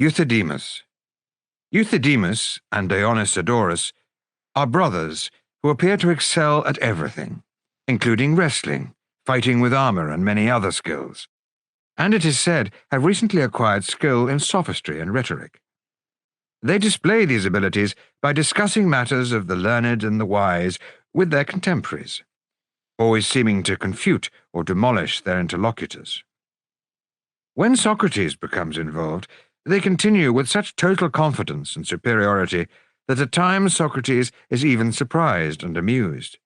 Euthydemus. Euthydemus and Dionysiodorus are brothers who appear to excel at everything, including wrestling, fighting with armor, and many other skills, and it is said have recently acquired skill in sophistry and rhetoric. They display these abilities by discussing matters of the learned and the wise with their contemporaries, always seeming to confute or demolish their interlocutors. When Socrates becomes involved, they continue with such total confidence and superiority that at times Socrates is even surprised and amused.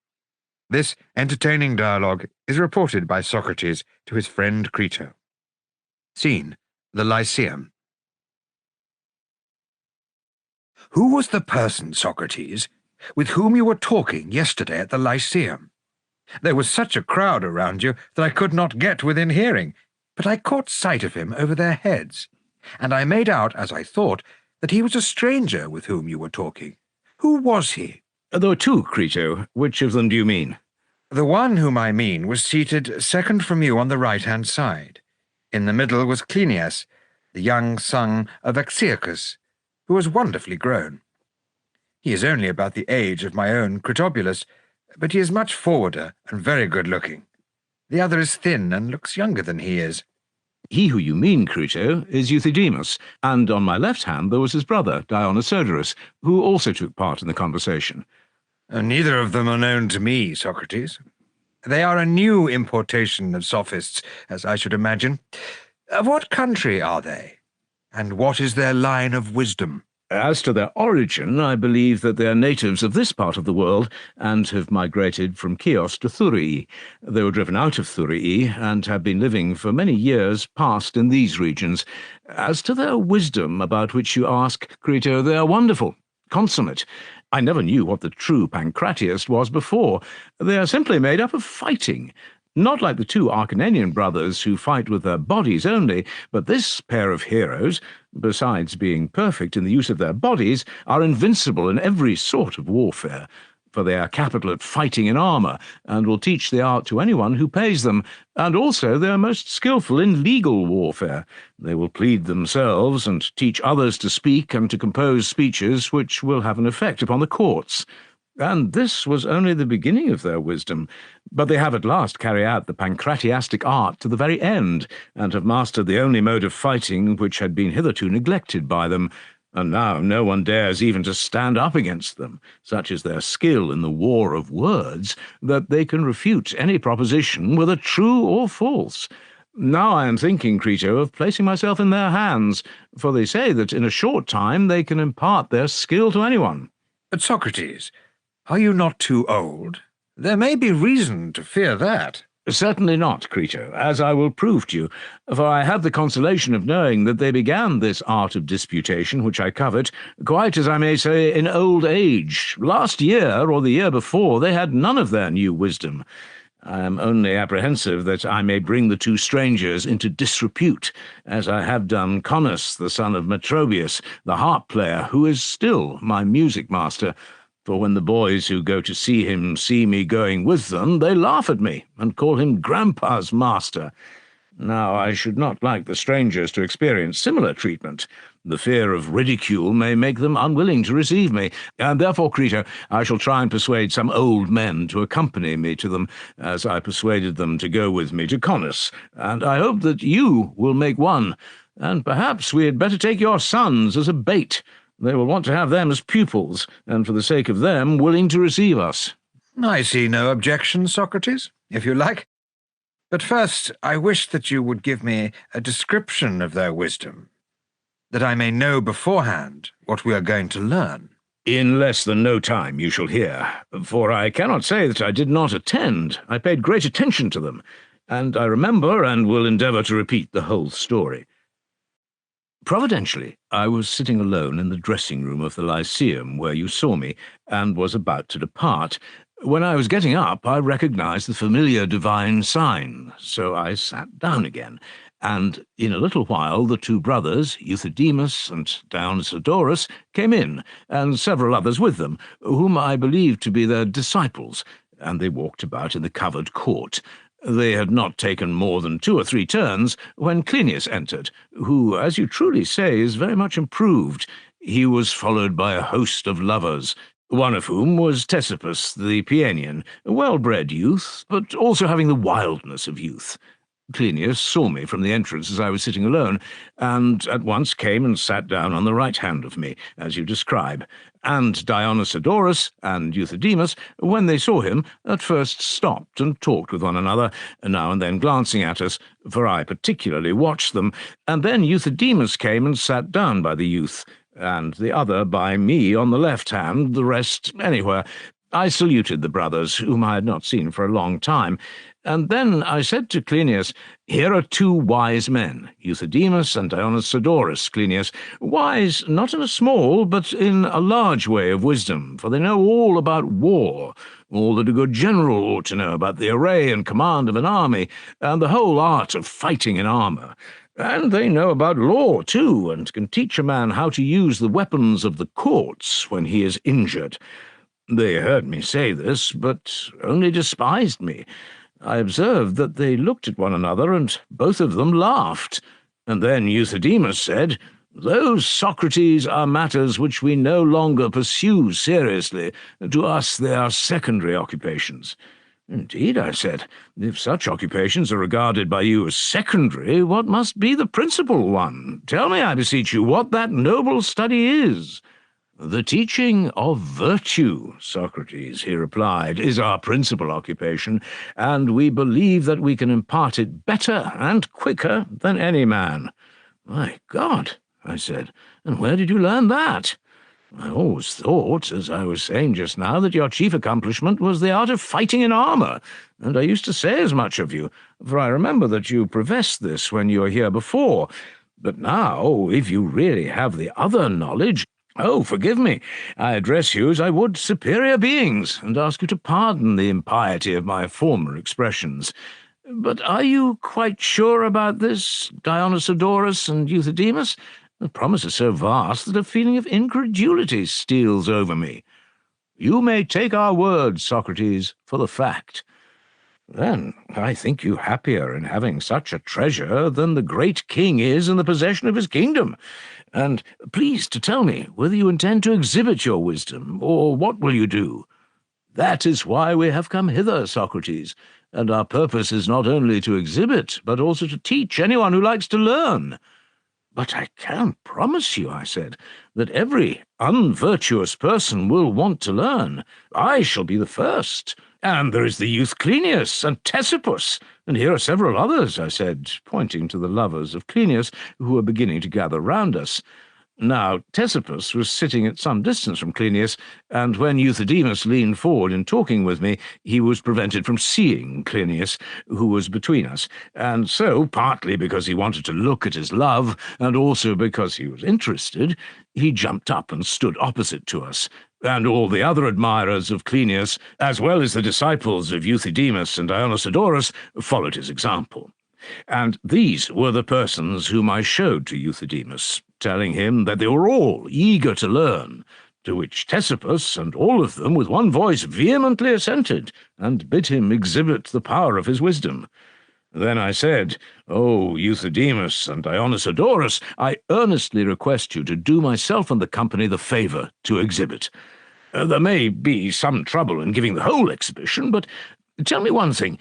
This entertaining dialogue is reported by Socrates to his friend Crito. Scene: the Lyceum. Who was the person, Socrates, with whom you were talking yesterday at the Lyceum? There was such a crowd around you that I could not get within hearing, but I caught sight of him over their heads, and I made out, as I thought, that he was a stranger with whom you were talking. Who was he? There were two, Crito. Which of them do you mean? The one whom I mean was seated second from you on the right-hand side. In the middle was Cleinias, the young son of Axiacus, who was wonderfully grown. He is only about the age of my own Critobulus, but he is much forwarder and very good-looking. The other is thin and looks younger than he is. He who you mean, Crito, is Euthydemus, and on my left hand there was his brother, Dionysiodorus, who also took part in the conversation. Neither of them are known to me, Socrates. They are a new importation of sophists, as I should imagine. Of what country are they? And what is their line of wisdom? As to their origin, I believe that they are natives of this part of the world and have migrated from Chios to Thurii. They were driven out of Thurii and have been living for many years past in these regions. As to their wisdom, about which you ask, Crito, they are wonderful, consummate. I never knew what the true pancratiast was before. They are simply made up of fighting. Not like the two Acarnanian brothers who fight with their bodies only, but this pair of heroes, besides being perfect in the use of their bodies, are invincible in every sort of warfare, for they are capital at fighting in armour, and will teach the art to anyone who pays them, and also they are most skilful in legal warfare. They will plead themselves, and teach others to speak and to compose speeches which will have an effect upon the courts. And this was only the beginning of their wisdom, but they have at last carried out the pancratiastic art to the very end, and have mastered the only mode of fighting which had been hitherto neglected by them, and now no one dares even to stand up against them. Such is their skill in the war of words, that they can refute any proposition, whether true or false. Now I am thinking, Crito, of placing myself in their hands, for they say that in a short time they can impart their skill to anyone. But Socrates, are you not too old? There may be reason to fear that. Certainly not, Crito, as I will prove to you, for I have the consolation of knowing that they began this art of disputation which I covet, quite as I may say in old age. Last year, or the year before, they had none of their new wisdom. I am only apprehensive that I may bring the two strangers into disrepute, as I have done Conus, the son of Metrobius, the harp-player, who is still my music-master. For when the boys who go to see him see me going with them, they laugh at me, and call him Grandpa's master. Now, I should not like the strangers to experience similar treatment. The fear of ridicule may make them unwilling to receive me, and therefore, Crito, I shall try and persuade some old men to accompany me to them, as I persuaded them to go with me to Conus, and I hope that you will make one, and perhaps we had better take your sons as a bait. They will want to have them as pupils, and for the sake of them, willing to receive us. I see no objection, Socrates, if you like. But first, I wish that you would give me a description of their wisdom, that I may know beforehand what we are going to learn. In less than no time you shall hear, for I cannot say that I did not attend. I paid great attention to them, and I remember and will endeavour to repeat the whole story. Providentially, I was sitting alone in the dressing-room of the Lyceum where you saw me, and was about to depart. When I was getting up, I recognized the familiar divine sign, so I sat down again, and in a little while the two brothers, Euthydemus and Dionysiodorus, came in, and several others with them, whom I believed to be their disciples, and they walked about in the covered court. They had not taken more than 2 or 3 turns when Clinias entered, who, as you truly say, is very much improved. He was followed by a host of lovers, one of whom was Ctesippus the Paeanian, a well-bred youth, but also having the wildness of youth. Clinias saw me from the entrance as I was sitting alone, and at once came and sat down on the right hand of me, as you describe. And Dionysodorus and Euthydemus, when they saw him, at first stopped and talked with one another, now and then glancing at us, for I particularly watched them, and then Euthydemus came and sat down by the youth, and the other by me on the left hand, the rest anywhere. I saluted the brothers, whom I had not seen for a long time, and then I said to Clinias, "Here are 2 wise men, Euthydemus and Dionysodorus, Clinias, wise not in a small, but in a large way of wisdom, for they know all about war, all that a good general ought to know about the array and command of an army, and the whole art of fighting in armour. And they know about law, too, and can teach a man how to use the weapons of the courts when he is injured." They heard me say this, but only despised me. I observed that they looked at one another, and both of them laughed. And then Euthydemus said, "Those, Socrates, are matters which we no longer pursue seriously. To us they are secondary occupations." "Indeed," I said, "if such occupations are regarded by you as secondary, what must be the principal one? Tell me, I beseech you, what that noble study is." "The teaching of virtue, Socrates," he replied, "is our principal occupation, and we believe that we can impart it better and quicker than any man." "My God," I said, "and where did you learn that?" "I always thought, as I was saying just now, that your chief accomplishment was the art of fighting in armour, and I used to say as much of you, for I remember that you professed this when you were here before. But now, if you really have the other knowledge— Oh, forgive me. I address you as I would superior beings, and ask you to pardon the impiety of my former expressions. But are you quite sure about this, Dionysodorus and Euthydemus? The promise is so vast that a feeling of incredulity steals over me." "You may take our word, Socrates, for the fact." "Then I think you happier in having such a treasure than the great king is in the possession of his kingdom. And please to tell me whether you intend to exhibit your wisdom, or what will you do?" "That is why we have come hither, Socrates, and our purpose is not only to exhibit, but also to teach anyone who likes to learn." "But I can promise you," I said, "that every unvirtuous person will want to learn. I shall be the first. And there is the youth Clinias and Ctesippus, and here are several others," I said, pointing to the lovers of Clinias, who were beginning to gather round us. Now Ctesippus was sitting at some distance from Clinias, and when Euthydemus leaned forward in talking with me, he was prevented from seeing Clinias, who was between us, and so, partly because he wanted to look at his love, and also because he was interested, he jumped up and stood opposite to us, and all the other admirers of Clinias, as well as the disciples of Euthydemus and Dionysodorus, followed his example. And these were the persons whom I showed to Euthydemus, telling him that they were all eager to learn, to which Ctesippus and all of them with one voice vehemently assented, and bid him exhibit the power of his wisdom. Then I said, "O Euthydemus and Dionysodorus, I earnestly request you to do myself and the company the favour to exhibit. There may be some trouble in giving the whole exhibition, but tell me one thing.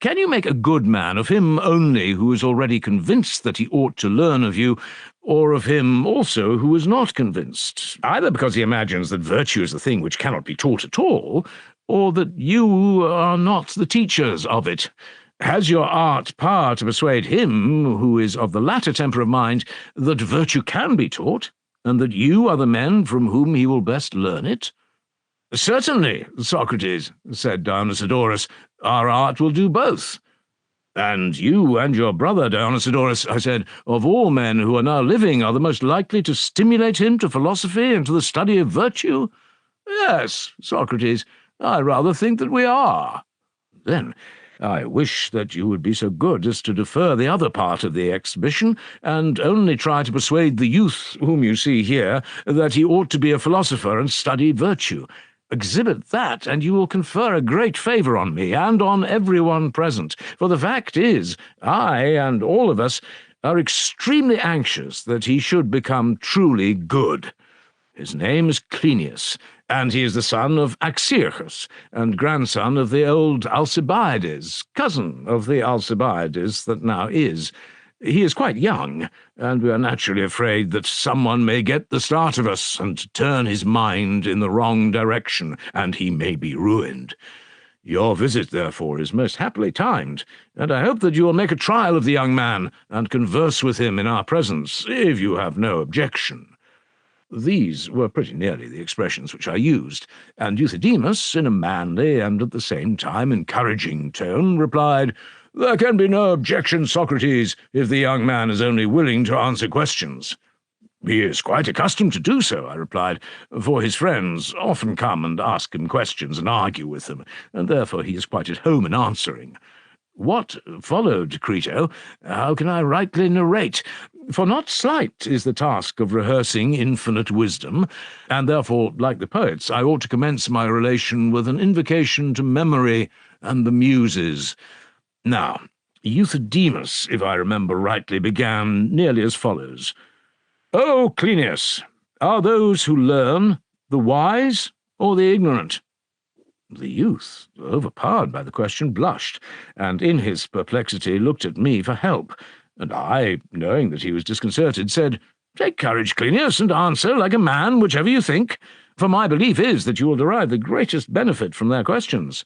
Can you make a good man of him only who is already convinced that he ought to learn of you, or of him also who is not convinced, either because he imagines that virtue is a thing which cannot be taught at all, or that you are not the teachers of it? Has your art power to persuade him, who is of the latter temper of mind, that virtue can be taught, and that you are the men from whom he will best learn it?" "Certainly, Socrates," said Dionysodorus, "our art will do both." "And you and your brother Dionysodorus," I said, "of all men who are now living, are the most likely to stimulate him to philosophy and to the study of virtue?" "Yes, Socrates, I rather think that we are." "Then I wish that you would be so good as to defer the other part of the exhibition, and only try to persuade the youth whom you see here that he ought to be a philosopher and study virtue. Exhibit that, and you will confer a great favour on me and on everyone present. For the fact is, I and all of us are extremely anxious that he should become truly good. His name is Cleinias, and he is the son of Axirchus, and grandson of the old Alcibiades, cousin of the Alcibiades that now is. He is quite young, and we are naturally afraid that someone may get the start of us and turn his mind in the wrong direction, and he may be ruined. Your visit, therefore, is most happily timed, and I hope that you will make a trial of the young man and converse with him in our presence, if you have no objection. These were pretty nearly the expressions which I used, and Euthydemus, in a manly and at the same time encouraging tone, replied, "There can be no objection, Socrates, if the young man is only willing to answer questions." "He is quite accustomed to do so," I replied, "for his friends often come and ask him questions and argue with them, and therefore he is quite at home in answering. What followed, Crito, how can I rightly narrate? For not slight is the task of rehearsing infinite wisdom, and therefore, like the poets, I ought to commence my relation with an invocation to memory and the muses. Now, Euthydemus, if I remember rightly, began nearly as follows. O Cleinias, are those who learn the wise or the ignorant? The youth, overpowered by the question, blushed, and in his perplexity looked at me for help, and I, knowing that he was disconcerted, said, "Take courage, Cleinias, and answer like a man, whichever you think, for my belief is that you will derive the greatest benefit from their questions."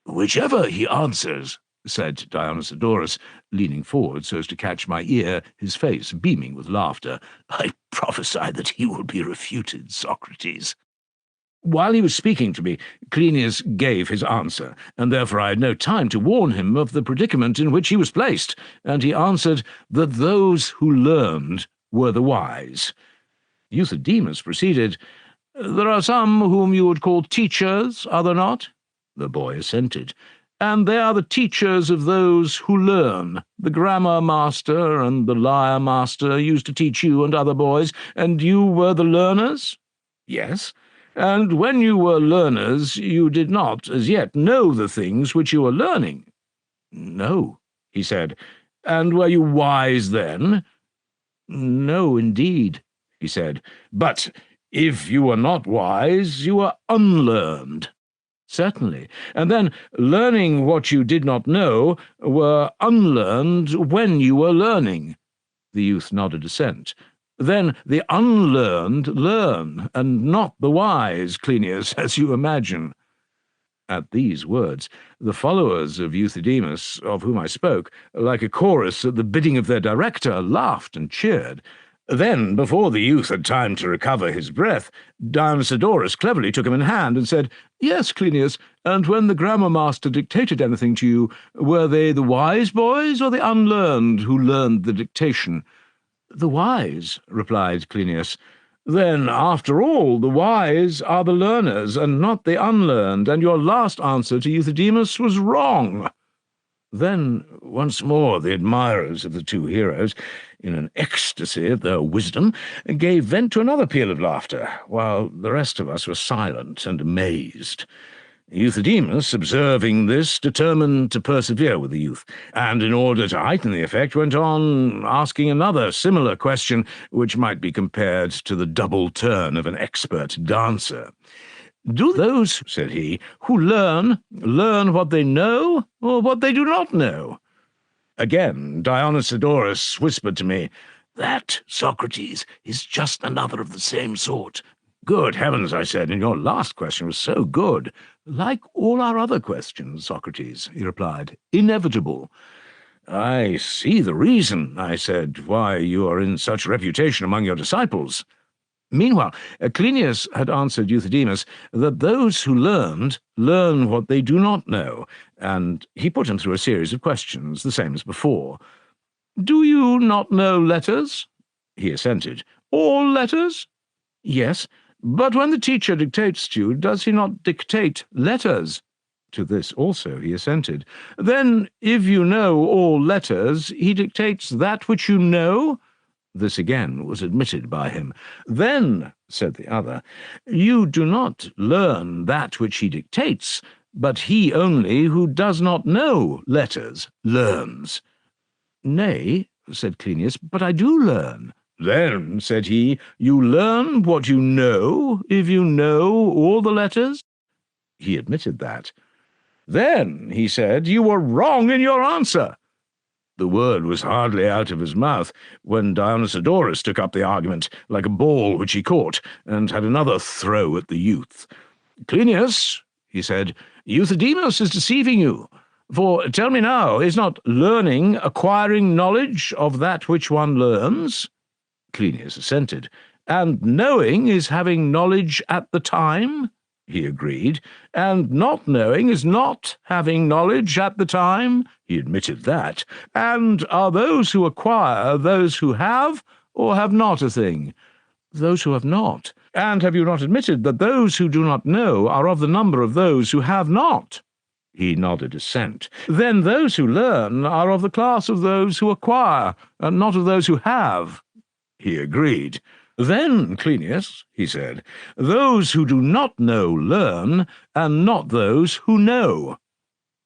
"Whichever he answers," said Dionysodorus, leaning forward so as to catch my ear, his face beaming with laughter, "I prophesy that he will be refuted, Socrates." While he was speaking to me, Cleinias gave his answer, and therefore I had no time to warn him of the predicament in which he was placed, and he answered that those who learned were the wise. Euthydemus proceeded, "There are some whom you would call teachers, are there not?" The boy assented. "And they are the teachers of those who learn. The grammar master and the lyre master used to teach you and other boys, and you were the learners?" "Yes." "And when you were learners, you did not as yet know the things which you were learning?" "No," he said. "And were you wise then?" "No, indeed," he said. "But if you were not wise, you were unlearned." "Certainly. And then, learning what you did not know, were unlearned when you were learning." The youth nodded assent. "Then the unlearned learn, and not the wise, Cleinias, as you imagine." At these words, the followers of Euthydemus, of whom I spoke, like a chorus at the bidding of their director, laughed and cheered. Then, before the youth had time to recover his breath, Dionysodorus cleverly took him in hand and said, "Yes, Cleinias, and when the grammar master dictated anything to you, were they the wise boys or the unlearned who learned the dictation?" "The wise," replied Cleinias. "Then, after all, the wise are the learners, and not the unlearned, and your last answer to Euthydemus was wrong." Then, once more, the admirers of the two heroes, in an ecstasy at their wisdom, gave vent to another peal of laughter, while the rest of us were silent and amazed. Euthydemus, observing this, determined to persevere with the youth, and in order to heighten the effect, went on asking another similar question, which might be compared to the double turn of an expert dancer. "Do those," said he, "who learn what they know, or what they do not know?" Again Dionysodorus whispered to me, "That, Socrates, is just another of the same sort." "Good heavens," I said, "and your last question was so good." "Like all our other questions, Socrates," he replied, "inevitable." "I see the reason," I said, "why you are in such reputation among your disciples." Meanwhile, Cleinias had answered Euthydemus that those who learn what they do not know, and he put him through a series of questions, the same as before. "Do you not know letters?" He assented. "All letters?" "Yes. But when the teacher dictates to you, does he not dictate letters?" To this also he assented. "Then, if you know all letters, he dictates that which you know?" This again was admitted by him. Then, said the other, you do not learn that which he dictates, but he only who does not know letters learns. Nay, said Cleinias, but I do learn. Then, said he, you learn what you know, if you know all the letters? He admitted that. Then, he said, you were wrong in your answer. The word was hardly out of his mouth when Dionysodorus took up the argument, like a ball which he caught, and had another throw at the youth. Cleinias, he said, Euthydemus is deceiving you. For, tell me now, is not learning acquiring knowledge of that which one learns? Cleinias assented. And knowing is having knowledge at the time? He agreed. And not knowing is not having knowledge at the time? He admitted that. And are those who acquire those who have or have not a thing? Those who have not. And have you not admitted that those who do not know are of the number of those who have not? He nodded assent. Then those who learn are of the class of those who acquire, and not of those who have. He agreed. Then, Cleinias, he said, those who do not know learn, and not those who know.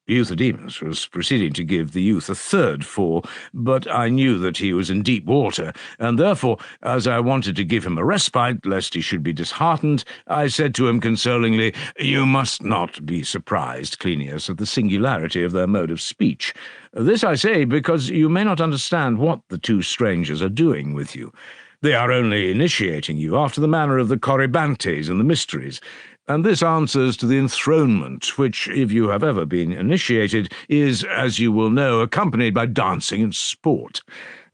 Euthydemus was proceeding to give the youth a third fall, but I knew that he was in deep water, and therefore, as I wanted to give him a respite, lest he should be disheartened, I said to him consolingly, You must not be surprised, Cleinias, at the singularity of their mode of speech. This I say because you may not understand what the two strangers are doing with you. They are only initiating you after the manner of the Corybantes and the Mysteries, and this answers to the enthronement, which, if you have ever been initiated, is, as you will know, accompanied by dancing and sport.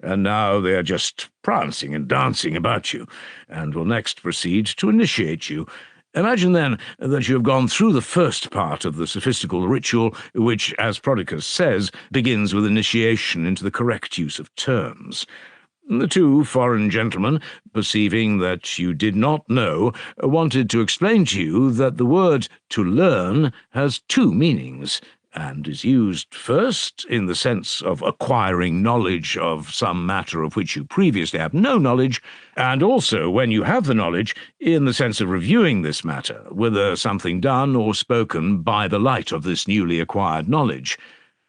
And now they are just prancing and dancing about you, and will next proceed to initiate you. Imagine, then, that you have gone through the first part of the sophistical ritual, which, as Prodicus says, begins with initiation into the correct use of terms. The two foreign gentlemen, perceiving that you did not know, wanted to explain to you that the word to learn has two meanings, and is used first in the sense of acquiring knowledge of some matter of which you previously have no knowledge, and also, when you have the knowledge, in the sense of reviewing this matter, whether something done or spoken by the light of this newly acquired knowledge.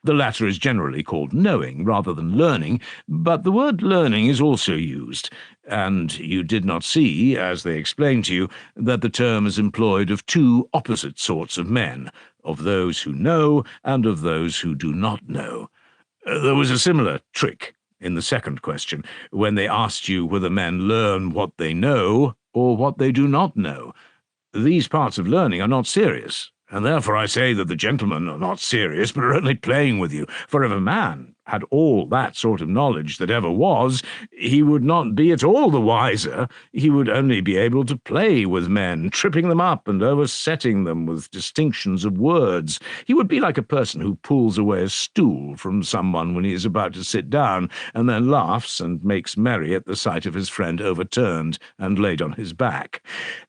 The latter is generally called knowing rather than learning, but the word learning is also used, and you did not see, as they explained to you, that the term is employed of two opposite sorts of men, of those who know and of those who do not know. There was a similar trick in the second question, when they asked you whether men learn what they know or what they do not know. These parts of learning are not serious, and therefore I say that the gentlemen are not serious, but are only playing with you. For if a man had all that sort of knowledge that ever was, he would not be at all the wiser. He would only be able to play with men, tripping them up and oversetting them with distinctions of words. He would be like a person who pulls away a stool from someone when he is about to sit down, and then laughs and makes merry at the sight of his friend overturned and laid on his back.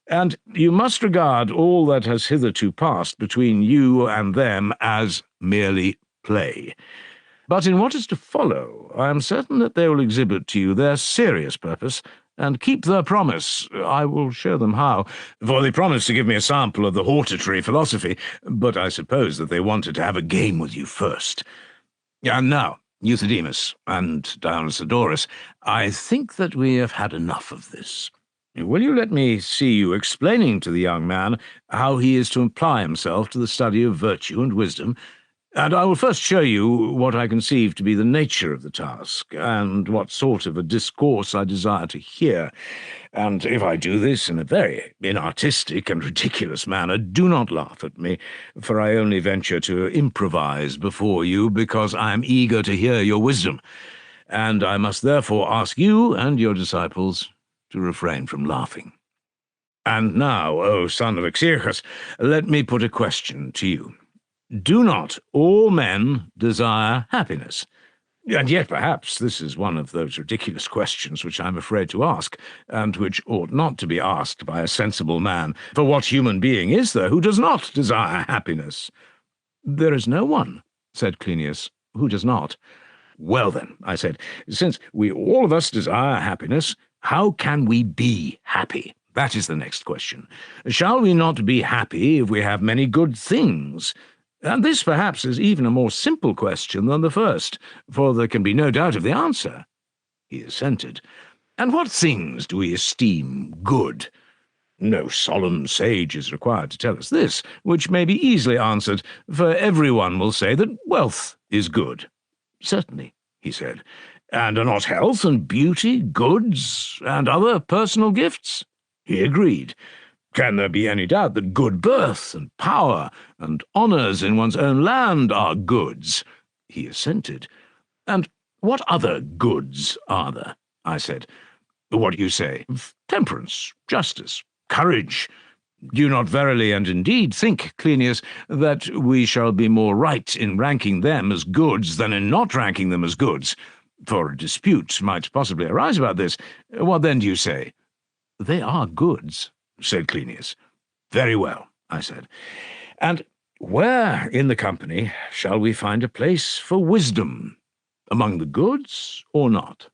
And you must regard all that has hitherto passed between you and them as merely play. But in what is to follow, I am certain that they will exhibit to you their serious purpose, and keep their promise. I will show them how, for they promised to give me a sample of the hortatory philosophy, but I suppose that they wanted to have a game with you first. And now, Euthydemus and Dionysodorus, I think that we have had enough of this. Will you let me see you explaining to the young man how he is to apply himself to the study of virtue and wisdom, and I will first show you what I conceive to be the nature of the task, and what sort of a discourse I desire to hear. And if I do this in a very inartistic and ridiculous manner, do not laugh at me, for I only venture to improvise before you because I am eager to hear your wisdom, and I must therefore ask you and your disciples to refrain from laughing. And now, O son of Exhortation, let me put a question to you. Do not all men desire happiness? And yet perhaps this is one of those ridiculous questions which I am afraid to ask, and which ought not to be asked by a sensible man. For what human being is there who does not desire happiness? There is no one, said Cleinias, who does not. Well then, I said, since we all of us desire happiness, how can we be happy? That is the next question. Shall we not be happy if we have many good things? And this perhaps is even a more simple question than the first, for there can be no doubt of the answer. He assented. And what things do we esteem good? No solemn sage is required to tell us this, which may be easily answered, for everyone will say that wealth is good. Certainly, he said. And are not health and beauty goods and other personal gifts? He agreed. Can there be any doubt that good birth and power and honours in one's own land are goods? He assented. And what other goods are there? I said. What do you say? Temperance, justice, courage. Do you not verily and indeed think, Cleinias, that we shall be more right in ranking them as goods than in not ranking them as goods? For a dispute might possibly arise about this. What then do you say? They are goods, said Cleinias. Very well, I said. And where in the company shall we find a place for wisdom? Among the goods or not?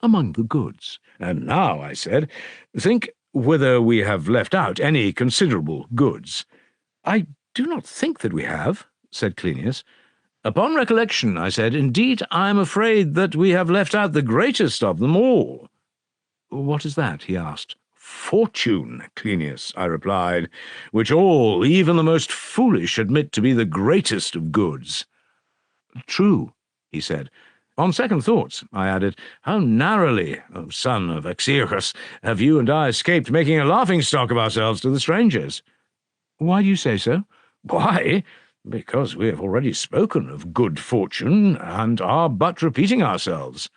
Among the goods. And now, I said, think whether we have left out any considerable goods. I do not think that we have, said Cleinias. Upon recollection, I said, indeed, I am afraid that we have left out the greatest of them all. What is that? He asked. Fortune, Cleinias, I replied, which all, even the most foolish, admit to be the greatest of goods. True, he said. On second thoughts, I added, how narrowly, O son of Exhortation, have you and I escaped making a laughing-stock of ourselves to the strangers. Why do you say so? Why? Because we have already spoken of good fortune, and are but repeating ourselves.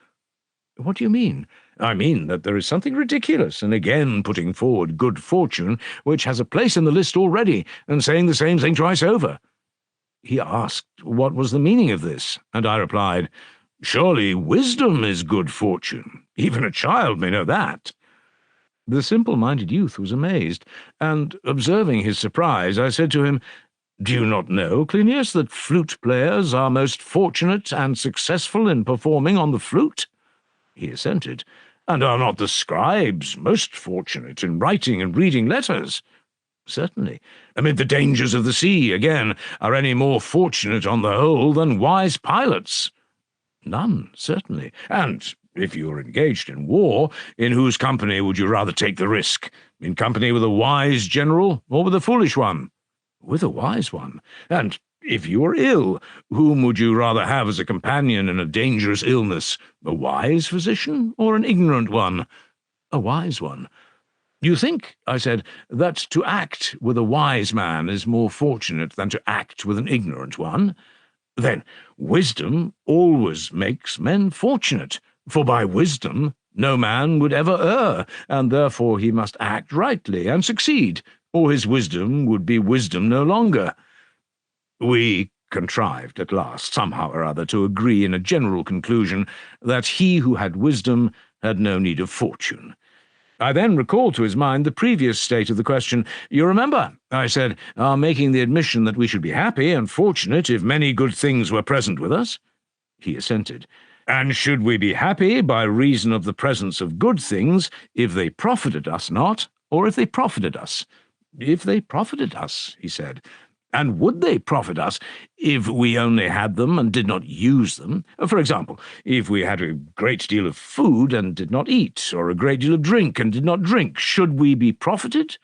What do you mean? I mean that there is something ridiculous in again putting forward good fortune, which has a place in the list already, and saying the same thing twice over. He asked what was the meaning of this, and I replied, surely wisdom is good fortune. Even a child may know that. The simple-minded youth was amazed, and, observing his surprise, I said to him, do you not know, Cleinias, that flute players are most fortunate and successful in performing on the flute? He assented. And are not the scribes most fortunate in writing and reading letters? Certainly. Amid the dangers of the sea, again, are any more fortunate on the whole than wise pilots? None, certainly. And if you are engaged in war, in whose company would you rather take the risk? In company with a wise general or with a foolish one? With a wise one. And if you are ill, whom would you rather have as a companion in a dangerous illness? A wise physician or an ignorant one? A wise one. You think, I said, that to act with a wise man is more fortunate than to act with an ignorant one? Then wisdom always makes men fortunate, for by wisdom no man would ever err, and therefore he must act rightly and succeed, or his wisdom would be wisdom no longer. We contrived at last, somehow or other, to agree in a general conclusion that he who had wisdom had no need of fortune. I then recalled to his mind the previous state of the question. You remember, I said, our making the admission that we should be happy and fortunate if many good things were present with us? He assented. And should we be happy by reason of the presence of good things if they profited us not, or if they profited us? If they profited us, he said. And would they profit us if we only had them and did not use them? For example, if we had a great deal of food and did not eat, or a great deal of drink and did not drink, should we be profited?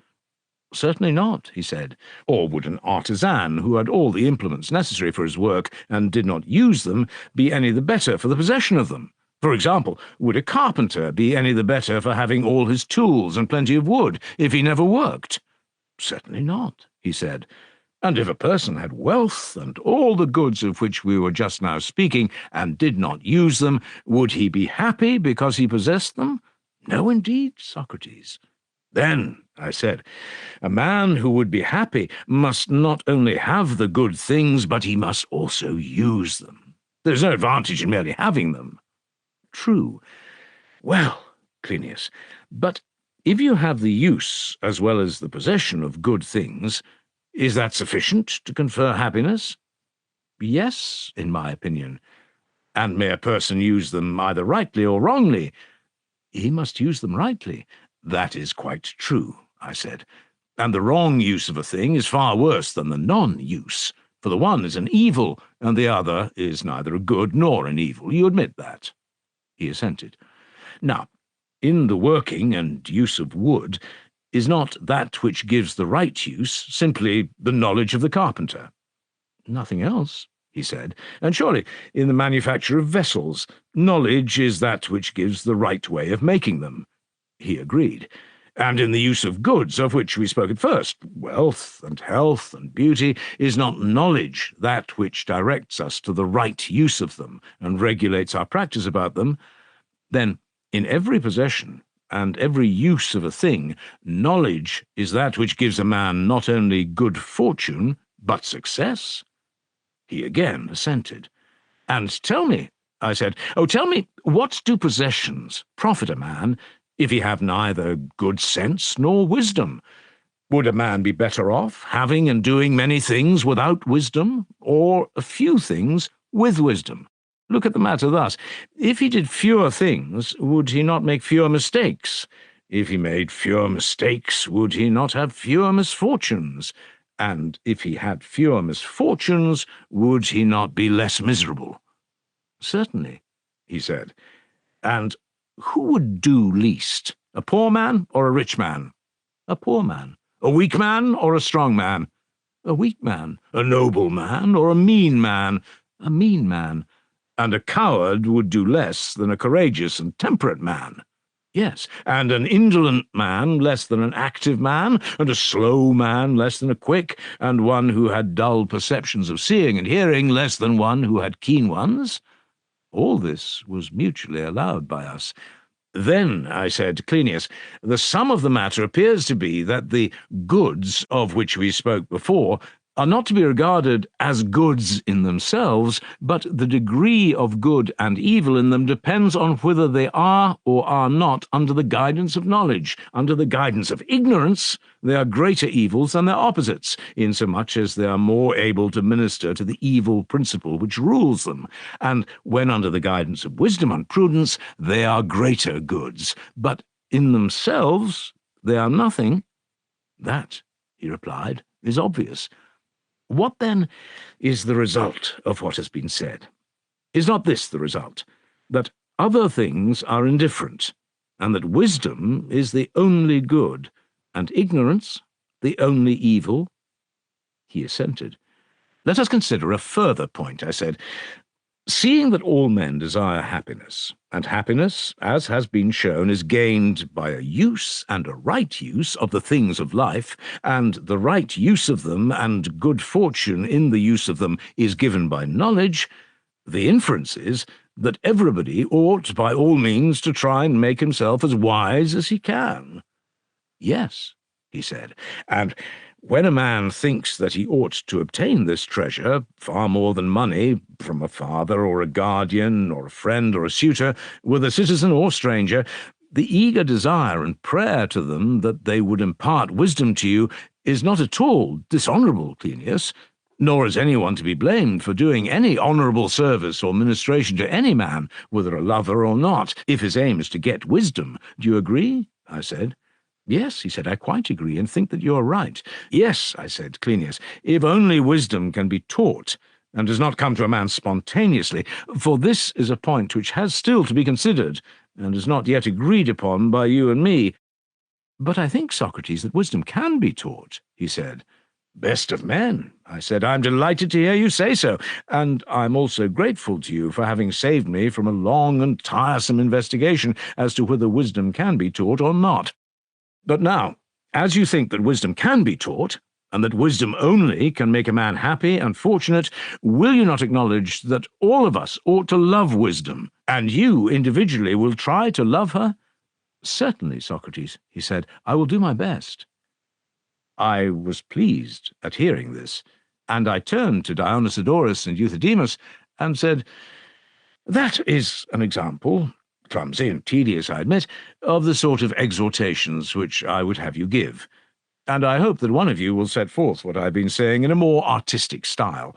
Certainly not, he said. Or would an artisan who had all the implements necessary for his work and did not use them be any the better for the possession of them? For example, would a carpenter be any the better for having all his tools and plenty of wood if he never worked? Certainly not, he said. And if a person had wealth and all the goods of which we were just now speaking and did not use them, would he be happy because he possessed them? No, indeed, Socrates. Then, I said, a man who would be happy must not only have the good things, but he must also use them. There's no advantage in merely having them. True. Well, Cleinias, but if you have the use as well as the possession of good things, is that sufficient to confer happiness? Yes, in my opinion. And may a person use them either rightly or wrongly? He must use them rightly. That is quite true, I said. And the wrong use of a thing is far worse than the non-use, for the one is an evil, and the other is neither a good nor an evil. You admit that? He assented. Now, in the working and use of wood, is not that which gives the right use simply the knowledge of the carpenter? Nothing else, he said. And surely, in the manufacture of vessels, knowledge is that which gives the right way of making them? He agreed. And in the use of goods, of which we spoke at first, wealth and health and beauty, is not knowledge that which directs us to the right use of them and regulates our practice about them? Then, in every possession and every use of a thing, knowledge is that which gives a man not only good fortune, but success? He again assented. And tell me, I said, tell me, what do possessions profit a man if he have neither good sense nor wisdom? Would a man be better off having and doing many things without wisdom, or a few things with wisdom? Look at the matter thus. If he did fewer things, would he not make fewer mistakes? If he made fewer mistakes, would he not have fewer misfortunes? And if he had fewer misfortunes, would he not be less miserable? Certainly, he said. And who would do least, a poor man or a rich man? A poor man. A weak man or a strong man? A weak man. A noble man or a mean man? A mean man. And a coward would do less than a courageous and temperate man. Yes, and an indolent man less than an active man, and a slow man less than a quick, and one who had dull perceptions of seeing and hearing less than one who had keen ones. All this was mutually allowed by us. Then, I said, Cleinias, the sum of the matter appears to be that the goods of which we spoke before are not to be regarded as goods in themselves, but the degree of good and evil in them depends on whether they are or are not under the guidance of knowledge. Under the guidance of ignorance, they are greater evils than their opposites, insomuch as they are more able to minister to the evil principle which rules them. And when under the guidance of wisdom and prudence, they are greater goods. But in themselves, they are nothing. That, he replied, is obvious. What, then, is the result of what has been said? Is not this the result? That other things are indifferent, and that wisdom is the only good, and ignorance the only evil? He assented. Let us consider a further point, I said. Seeing that all men desire happiness, and happiness, as has been shown, is gained by a use and a right use of the things of life, and the right use of them and good fortune in the use of them is given by knowledge, the inference is that everybody ought by all means to try and make himself as wise as he can. Yes, he said, and when a man thinks that he ought to obtain this treasure, far more than money, from a father or a guardian or a friend or a suitor, whether citizen or stranger, the eager desire and prayer to them that they would impart wisdom to you is not at all dishonourable, Cleinias, nor is anyone to be blamed for doing any honourable service or ministration to any man, whether a lover or not, if his aim is to get wisdom. Do you agree? I said. Yes, he said, I quite agree and think that you are right. Yes, I said, Cleinias, if only wisdom can be taught and does not come to a man spontaneously, for this is a point which has still to be considered and is not yet agreed upon by you and me. But I think, Socrates, that wisdom can be taught, he said. Best of men, I said, I'm delighted to hear you say so, and I'm also grateful to you for having saved me from a long and tiresome investigation as to whether wisdom can be taught or not. But now, as you think that wisdom can be taught, and that wisdom only can make a man happy and fortunate, will you not acknowledge that all of us ought to love wisdom, and you individually will try to love her? Certainly, Socrates, he said, I will do my best. I was pleased at hearing this, and I turned to Dionysodorus and Euthydemus and said, that is an example, clumsy and tedious, I admit, of the sort of exhortations which I would have you give, and I hope that one of you will set forth what I have been saying in a more artistic style.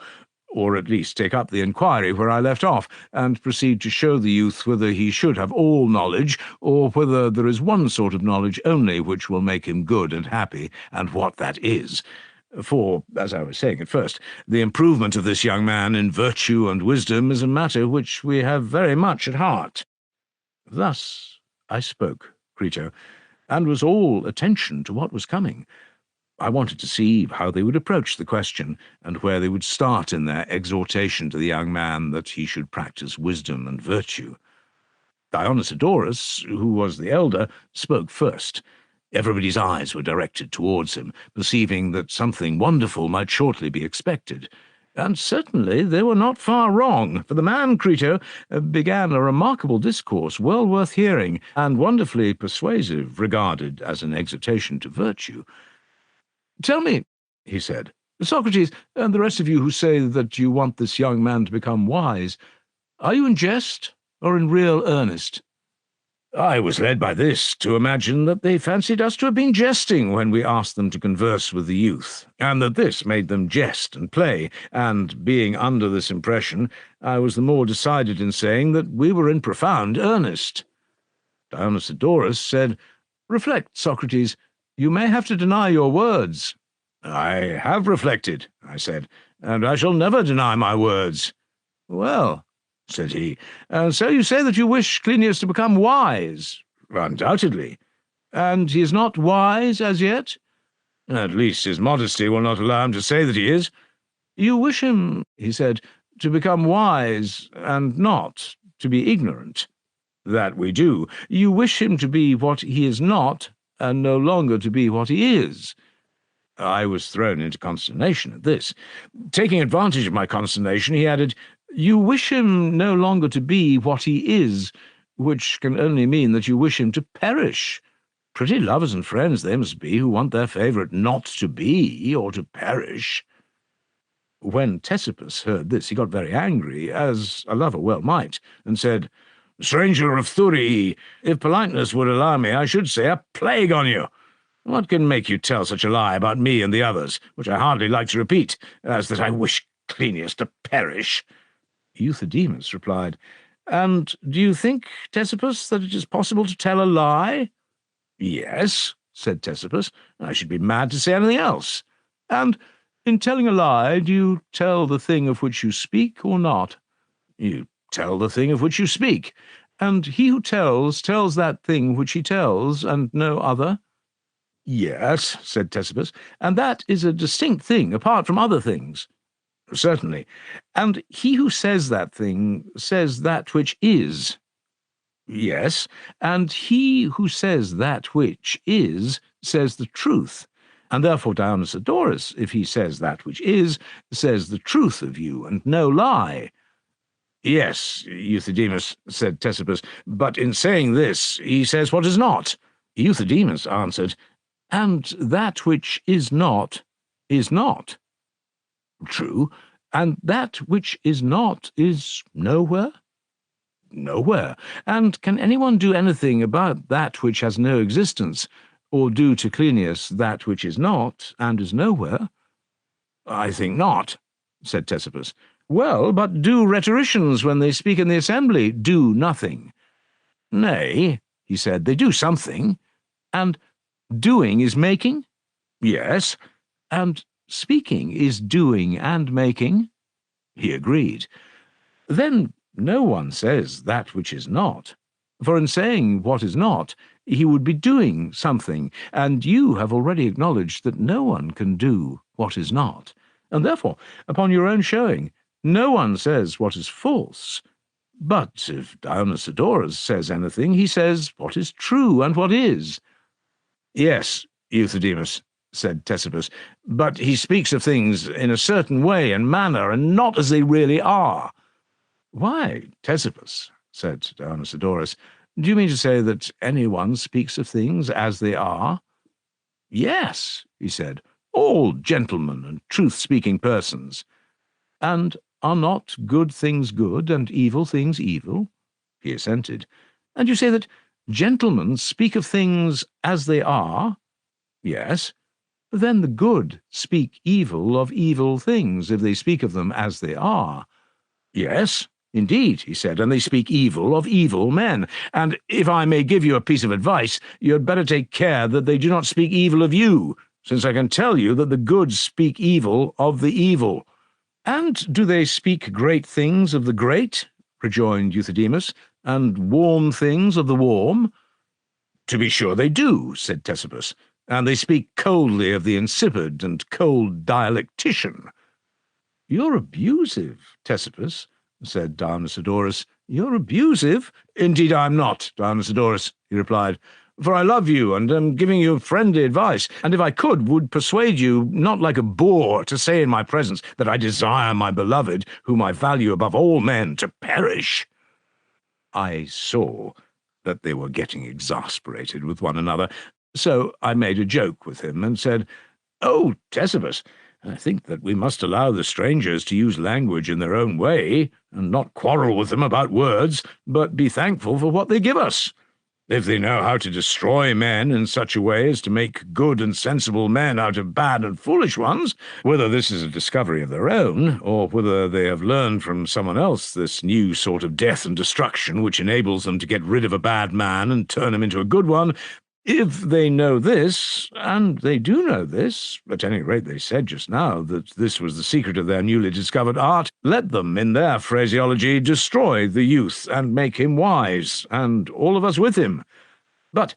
or at least take up the inquiry where I left off, and proceed to show the youth whether he should have all knowledge, or whether there is one sort of knowledge only which will make him good and happy, and what that is. For, as I was saying at first, the improvement of this young man in virtue and wisdom is a matter which we have very much at heart. Thus I spoke, Crito, and was all attention to what was coming. I wanted to see how they would approach the question, and where they would start in their exhortation to the young man that he should practice wisdom and virtue. Dionysiodorus, who was the elder, spoke first. Everybody's eyes were directed towards him, perceiving that something wonderful might shortly be expected. And certainly they were not far wrong, for the man, Crito, began a remarkable discourse, well worth hearing, and wonderfully persuasive, regarded as an exhortation to virtue. "Tell me," he said, "Socrates, and the rest of you who say that you want this young man to become wise, are you in jest or in real earnest?" I was led by this to imagine that they fancied us to have been jesting when we asked them to converse with the youth, and that this made them jest and play, and, being under this impression, I was the more decided in saying that we were in profound earnest. Dionysiodorus said, "Reflect, Socrates, you may have to deny your words." "I have reflected," I said, "and I shall never deny my words." "Well," said he, "and so you say that you wish Cleinias to become wise?" "Undoubtedly." "And he is not wise as yet?" "At least his modesty will not allow him to say that he is." "You wish him," he said, "to become wise, and not to be ignorant?" "That we do." "You wish him to be what he is not, and no longer to be what he is?" I was thrown into consternation at this. Taking advantage of my consternation, he added, "You wish him no longer to be what he is, which can only mean that you wish him to perish. Pretty lovers and friends they must be who want their favourite not to be, or to perish." When Ctesippus heard this, he got very angry, as a lover well might, and said, "Stranger of Thurii, if politeness would allow me, I should say a plague on you! What can make you tell such a lie about me and the others, which I hardly like to repeat, as that I wish Cleinias to perish?" Euthydemus replied, "And do you think, Ctesippus, that it is possible to tell a lie?" "Yes," said Ctesippus, "I should be mad to say anything else." "And in telling a lie, do you tell the thing of which you speak, or not?" "You tell the thing of which you speak." "And he who tells that thing which he tells, and no other?" "Yes," said Ctesippus, "and that is a distinct thing, apart from other things." "Certainly." "And he who says that thing says that which is?" "Yes." "And he who says that which is says the truth, and therefore Dionysiodorus, if he says that which is, says the truth of you, and no lie." "Yes, Euthydemus," said Ctesippus, "but in saying this he says what is not." Euthydemus answered, "And that which is not is not." "True, and that which is not is nowhere?" "Nowhere. And can anyone do anything about that which has no existence, or do to Cleinias that which is not, and is nowhere?" "I think not," said Ctesippus. "Well, but do rhetoricians, when they speak in the assembly, do nothing?" "Nay," he said, "they do something." "And doing is making?" "Yes." "And speaking is doing and making?" He agreed. "Then no one says that which is not, for in saying what is not, he would be doing something, and you have already acknowledged that no one can do what is not, and therefore, upon your own showing, no one says what is false. But if Dionysiodorus says anything, he says what is true and what is." "Yes, Euthydemus," said Ctesippus, "but he speaks of things in a certain way and manner, and not as they really are." "Why, Ctesippus," said Dionysiodorus, "do you mean to say that anyone speaks of things as they are?" "Yes," he said, "all gentlemen and truth-speaking persons." "And are not good things good, and evil things evil?" He assented. "And you say that gentlemen speak of things as they are?" "Yes." Then the good speak evil of evil things, if they speak of them as they are. Yes, indeed, he said, and they speak evil of evil men. And if I may give you a piece of advice, you had better take care that they do not speak evil of you, since I can tell you that the good speak evil of the evil. And do they speak great things of the great? Rejoined Euthydemus, and warm things of the warm? To be sure they do, said Ctesippus, and they speak coldly of the insipid and cold dialectician. You're abusive, Ctesippus, said Dionysodorus. You're abusive? Indeed I'm not, Dionysodorus, he replied, for I love you and am giving you friendly advice, and if I could, would persuade you, not like a boor, to say in my presence that I desire my beloved, whom I value above all men, to perish. I saw that they were getting exasperated with one another, so I made a joke with him and said, Oh, Ctesippus, I think that we must allow the strangers to use language in their own way, and not quarrel with them about words, but be thankful for what they give us. If they know how to destroy men in such a way as to make good and sensible men out of bad and foolish ones, whether this is a discovery of their own, or whether they have learned from someone else this new sort of death and destruction which enables them to get rid of a bad man and turn him into a good one, if they know this, and they do know this, at any rate they said just now that this was the secret of their newly discovered art, let them, in their phraseology, destroy the youth and make him wise, and all of us with him. But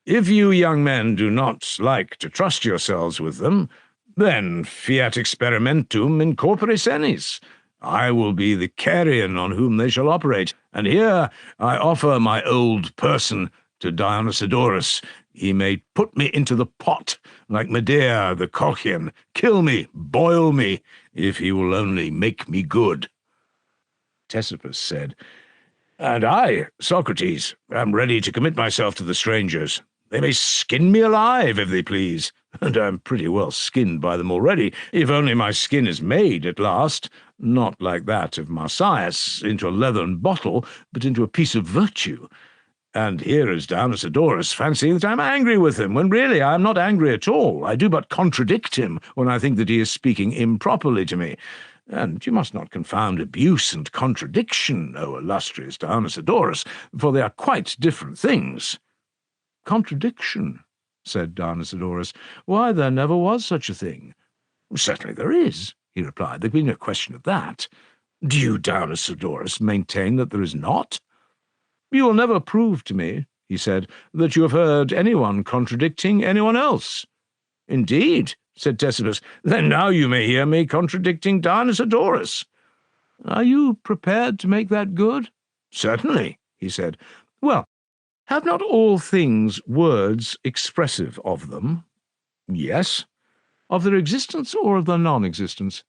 if you young men do not like to trust yourselves with them, then fiat experimentum in corpore senis. I will be the carrion on whom they shall operate, and here I offer my old person to Dionysodorus. He may put me into the pot, like Medea the Colchian, kill me, boil me, if he will only make me good. Ctesippus said, And I, Socrates, am ready to commit myself to the strangers. They may skin me alive, if they please, and I'm pretty well skinned by them already, if only my skin is made at last, not like that of Marsyas, into a leathern bottle, but into a piece of virtue. And here is Dionysodorus fancying that I'm angry with him, when really I am not angry at all. I do but contradict him when I think that he is speaking improperly to me. And you must not confound abuse and contradiction, O illustrious Dionysodorus, for they are quite different things. Contradiction, said Dionysodorus. Why, there never was such a thing. Certainly there is, he replied. There can be no question of that. Do you, Dionysodorus, maintain that there is not? You will never prove to me, he said, that you have heard anyone contradicting anyone else. Indeed, said Ctesippus, then now you may hear me contradicting Dionysodorus. Are you prepared to make that good? Certainly, he said. Well, have not all things words expressive of them? Yes. Of their existence or of their non-existence?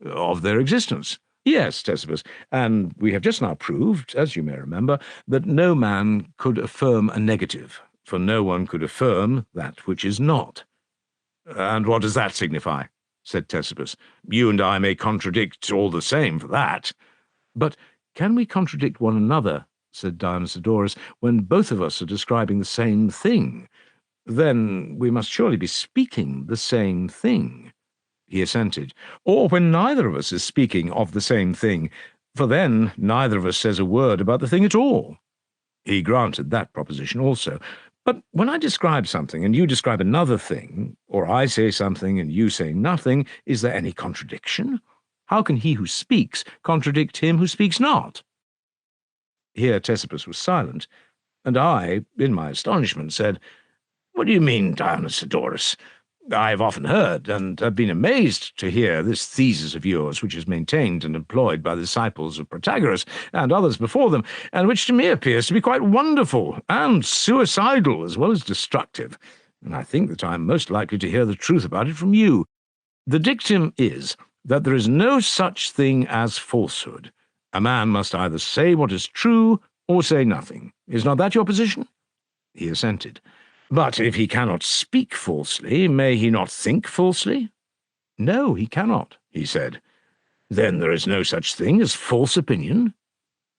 Of their existence. Yes, Ctesippus, and we have just now proved, as you may remember, that no man could affirm a negative, for no one could affirm that which is not. And what does that signify? Said Ctesippus. You and I may contradict all the same for that. But can we contradict one another, said Dionysodorus, when both of us are describing the same thing? Then we must surely be speaking the same thing. He assented. Or when neither of us is speaking of the same thing, for then neither of us says a word about the thing at all. He granted that proposition also. But when I describe something and you describe another thing, or I say something and you say nothing, is there any contradiction? How can he who speaks contradict him who speaks not? Here Ctesippus was silent, and I, in my astonishment, said, What do you mean, Dionysodorus? I have often heard, and have been amazed to hear this thesis of yours, which is maintained and employed by the disciples of Protagoras and others before them, and which to me appears to be quite wonderful, and suicidal as well as destructive, and I think that I am most likely to hear the truth about it from you. The dictum is that there is no such thing as falsehood. A man must either say what is true or say nothing. Is not that your position? He assented. But if he cannot speak falsely, may he not think falsely? No, he cannot, he said. Then there is no such thing as false opinion?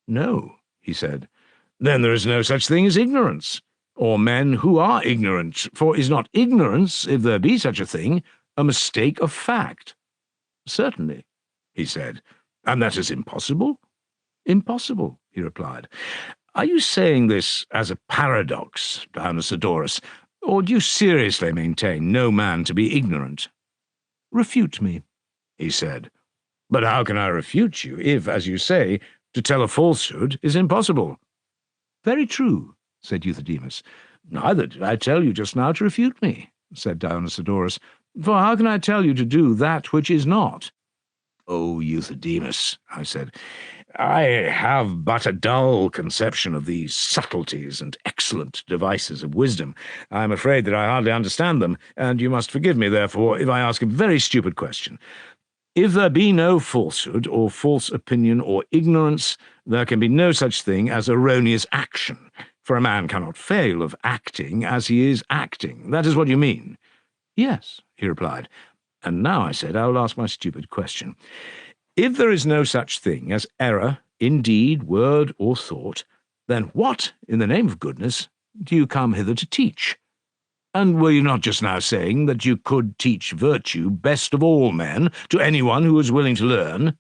No, he said. Then there is no such thing as ignorance? or men who are ignorant, for is not ignorance, if there be such a thing, a mistake of fact? Certainly, he said. And that is impossible? Impossible, he replied. Are you saying this as a paradox, Dionysiodorus, or do you seriously maintain no man to be ignorant? Refute me, he said. But how can I refute you if, as you say, to tell a falsehood is impossible? Very true, said Euthydemus. Neither did I tell you just now to refute me, said Dionysiodorus, for how can I tell you to do that which is not? O Euthydemus, I said, I have but a dull conception of these subtleties and excellent devices of wisdom. I am afraid that I hardly understand them, and you must forgive me, therefore, if I ask a very stupid question. If there be no falsehood, or false opinion, or ignorance, there can be no such thing as erroneous action, for a man cannot fail of acting as he is acting. That is what you mean? Yes, he replied. And now, I said, I will ask my stupid question. If there is no such thing as error in deed, word, or thought, then what, in the name of goodness, do you come hither to teach? And were you not just now saying that you could teach virtue best of all men to anyone who was willing to learn?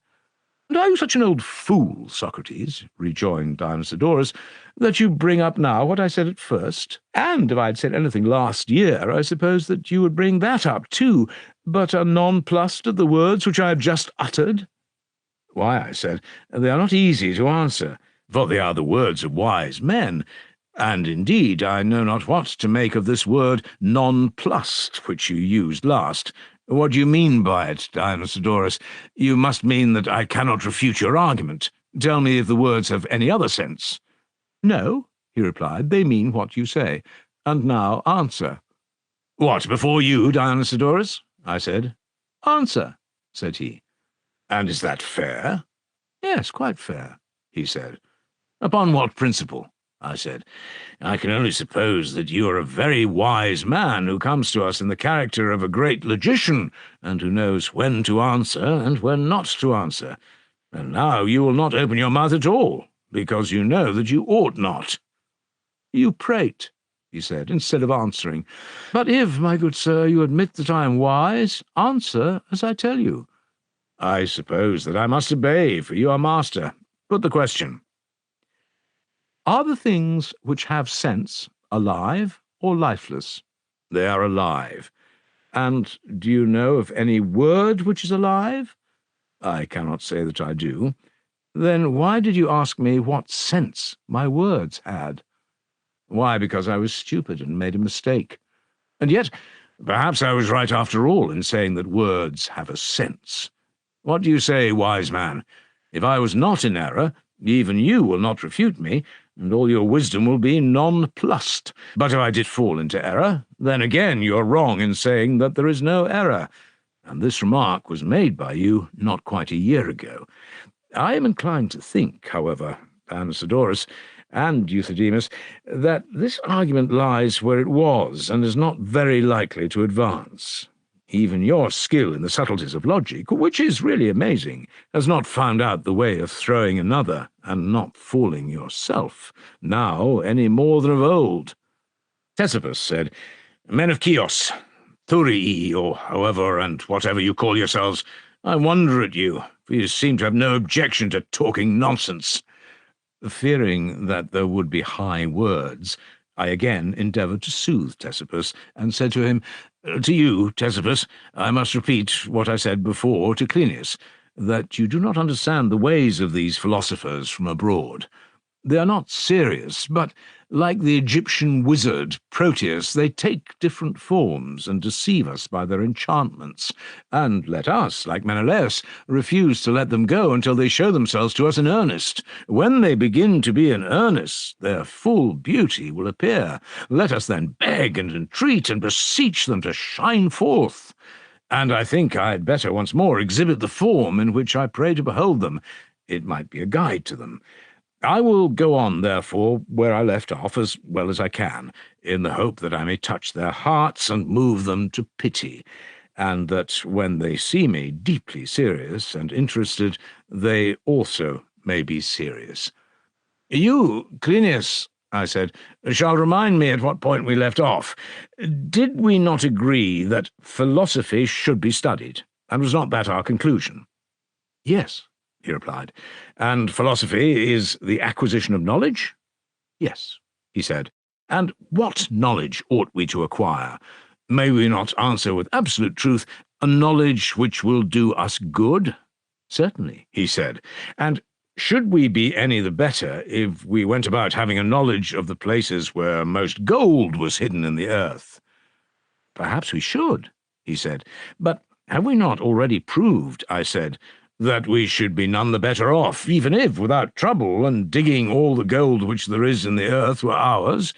And are you such an old fool, Socrates, rejoined Dionysiodorus, that you bring up now what I said at first? And if I had said anything last year, I suppose that you would bring that up too, but are nonplussed at the words which I have just uttered? Why, I said, they are not easy to answer, for they are the words of wise men, and indeed I know not what to make of this word nonplussed, which you used last. What do you mean by it, Dionysiodorus? You must mean that I cannot refute your argument. Tell me if the words have any other sense. No, he replied, they mean what you say. And now answer. What, before you, Dionysiodorus? I said. Answer, said he. And is that fair? Yes, quite fair, he said. Upon what principle? I said. I can only suppose that you are a very wise man who comes to us in the character of a great logician, and who knows when to answer and when not to answer. And now you will not open your mouth at all, because you know that you ought not. You prate, he said, instead of answering. But if, my good sir, you admit that I am wise, answer as I tell you. I suppose that I must obey, for you are master. Put the question. Are the things which have sense alive or lifeless? They are alive. And do you know of any word which is alive? I cannot say that I do. Then why did you ask me what sense my words had? Why, because I was stupid and made a mistake. And yet, perhaps I was right after all in saying that words have a sense. What do you say, wise man? If I was not in error, even you will not refute me, and all your wisdom will be nonplussed. But if I did fall into error, then again you are wrong in saying that there is no error. And this remark was made by you not quite a year ago. I am inclined to think, however, Dionysiodorus and Euthydemus, that this argument lies where it was, and is not very likely to advance. Even your skill in the subtleties of logic, which is really amazing, has not found out the way of throwing another and not falling yourself, now any more than of old. Ctesippus said, Men of Chios, Thurii, or however and whatever you call yourselves, I wonder at you, for you seem to have no objection to talking nonsense. Fearing that there would be high words, I again endeavoured to soothe Ctesippus, and said to him, To you, Ctesippus, I must repeat what I said before to Cleinias, that you do not understand the ways of these philosophers from abroad. They are not serious, but, like the Egyptian wizard Proteus, they take different forms and deceive us by their enchantments, and let us, like Menelaus, refuse to let them go until they show themselves to us in earnest. When they begin to be in earnest, their full beauty will appear. Let us then beg and entreat and beseech them to shine forth. And I think I had better once more exhibit the form in which I pray to behold them. It might be a guide to them. I will go on, therefore, where I left off as well as I can, in the hope that I may touch their hearts and move them to pity, and that when they see me deeply serious and interested, they also may be serious. You, Cleinias, I said, shall remind me at what point we left off. Did we not agree that philosophy should be studied, and was not that our conclusion? Yes, he replied. And philosophy is the acquisition of knowledge? Yes, he said. And what knowledge ought we to acquire? May we not answer with absolute truth, a knowledge which will do us good? Certainly, he said. And should we be any the better if we went about having a knowledge of the places where most gold was hidden in the earth? Perhaps we should, he said. But have we not already proved, I said, that we should be none the better off, even if, without trouble and digging, all the gold which there is in the earth were ours?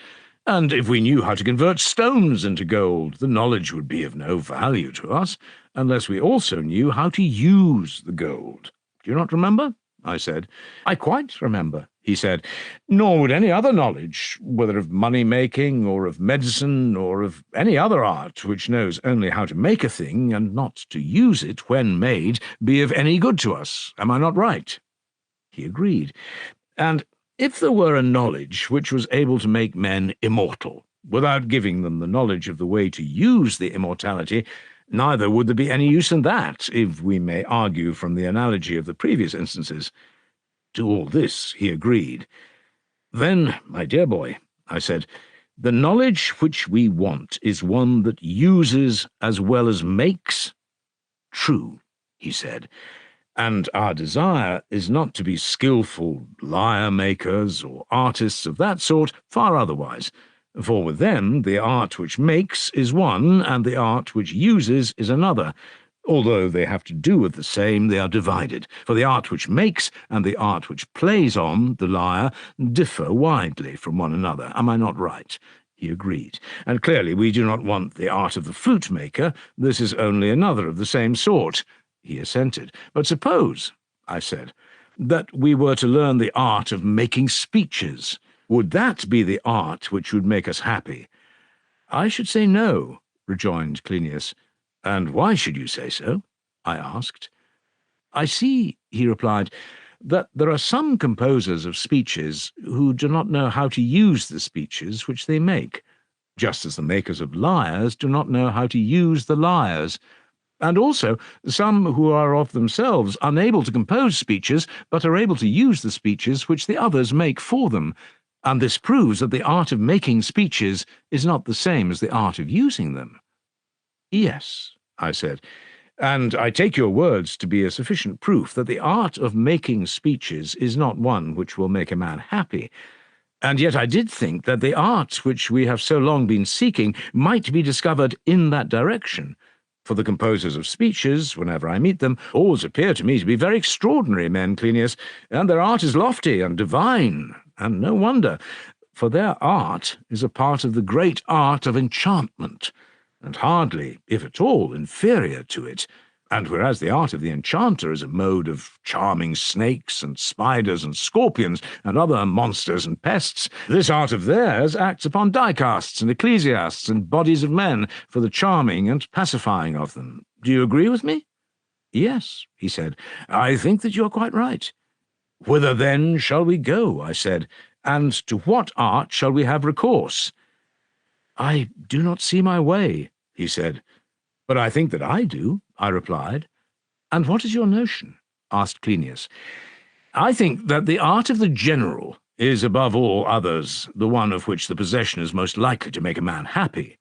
And if we knew how to convert stones into gold, the knowledge would be of no value to us, unless we also knew how to use the gold. Do you not remember? I said. I quite remember, he said. Nor would any other knowledge, whether of money-making or of medicine or of any other art which knows only how to make a thing and not to use it when made, be of any good to us. Am I not right? He agreed. And if there were a knowledge which was able to make men immortal, without giving them the knowledge of the way to use the immortality, neither would there be any use in that, if we may argue from the analogy of the previous instances. To all this he agreed. Then, my dear boy, I said, the knowledge which we want is one that uses as well as makes? True, he said. And our desire is not to be skilful lyre-makers or artists of that sort, far otherwise. For with them the art which makes is one, and the art which uses is another. Although they have to do with the same, they are divided. For the art which makes and the art which plays on the lyre differ widely from one another. Am I not right? He agreed. And clearly we do not want the art of the flute-maker. This is only another of the same sort. He assented. But suppose, I said, that we were to learn the art of making speeches. Would that be the art which would make us happy? I should say no, rejoined Cleinias. And why should you say so? I asked. I see, he replied, that there are some composers of speeches who do not know how to use the speeches which they make, just as the makers of lyres do not know how to use the lyres, and also some who are of themselves unable to compose speeches, but are able to use the speeches which the others make for them. And this proves that the art of making speeches is not the same as the art of using them. Yes, I said, and I take your words to be a sufficient proof that the art of making speeches is not one which will make a man happy. And yet I did think that the art which we have so long been seeking might be discovered in that direction. For the composers of speeches, whenever I meet them, always appear to me to be very extraordinary men, Cleinias, and their art is lofty and divine, and no wonder, for their art is a part of the great art of enchantment, and hardly, if at all, inferior to it. And whereas the art of the enchanter is a mode of charming snakes and spiders and scorpions and other monsters and pests, this art of theirs acts upon dicasts and ecclesiasts and bodies of men for the charming and pacifying of them. Do you agree with me? Yes, he said. I think that you are quite right. Whither then shall we go? I said, and to what art shall we have recourse? I do not see my way, he said. But I think that I do, I replied. And what is your notion? Asked Cleinias. I think that the art of the general is above all others the one of which the possession is most likely to make a man happy.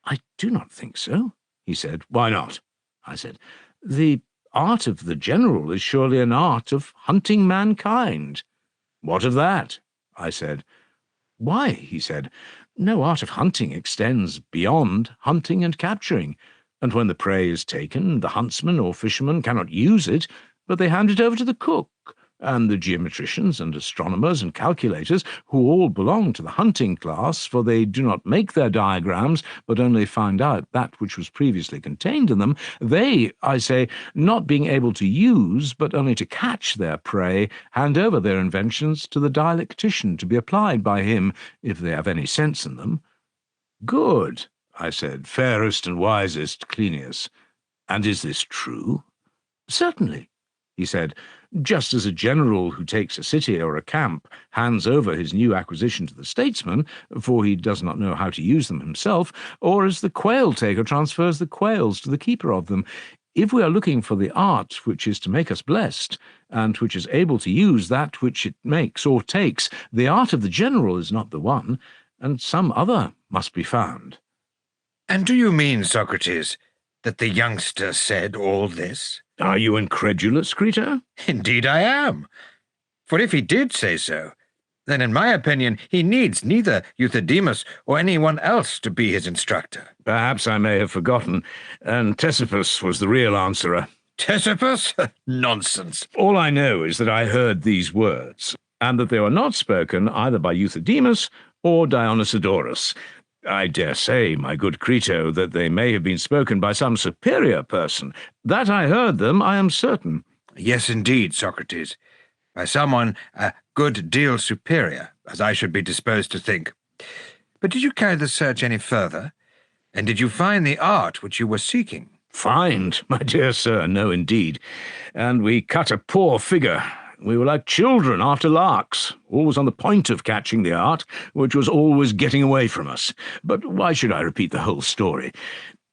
I do not think so, he said. Why not? I said. The art of the general is surely an art of hunting mankind. What of that? I said. Why, he said, no art of hunting extends beyond hunting and capturing, and when the prey is taken, the huntsman or fisherman cannot use it, but they hand it over to the cook, and the geometricians and astronomers and calculators, who all belong to the hunting class, for they do not make their diagrams, but only find out that which was previously contained in them, they, I say, not being able to use, but only to catch their prey, hand over their inventions to the dialectician to be applied by him, if they have any sense in them. Good, I said, fairest and wisest Cleinias. And is this true? Certainly. he said, just as a general who takes a city or a camp hands over his new acquisition to the statesman, for he does not know how to use them himself, or as the quail-taker transfers the quails to the keeper of them. If we are looking for the art which is to make us blessed, and which is able to use that which it makes or takes, the art of the general is not the one, and some other must be found. And do you mean, Socrates, that the youngster said all this? Are you incredulous, Crito? Indeed I am. For if he did say so, then in my opinion he needs neither Euthydemus or anyone else to be his instructor. Perhaps I may have forgotten, and Ctesippus was the real answerer. Ctesippus? Nonsense. All I know is that I heard these words, and that they were not spoken either by Euthydemus or Dionysodorus. I dare say, my good Crito, that they may have been spoken by some superior person. That I heard them, I am certain. Yes, indeed, Socrates. By someone a good deal superior, as I should be disposed to think. But did you carry the search any further? And did you find the art which you were seeking? Find, my dear sir, no indeed. And we cut a poor figure. We were like children after larks, always on the point of catching the art, which was always getting away from us. But why should I repeat the whole story?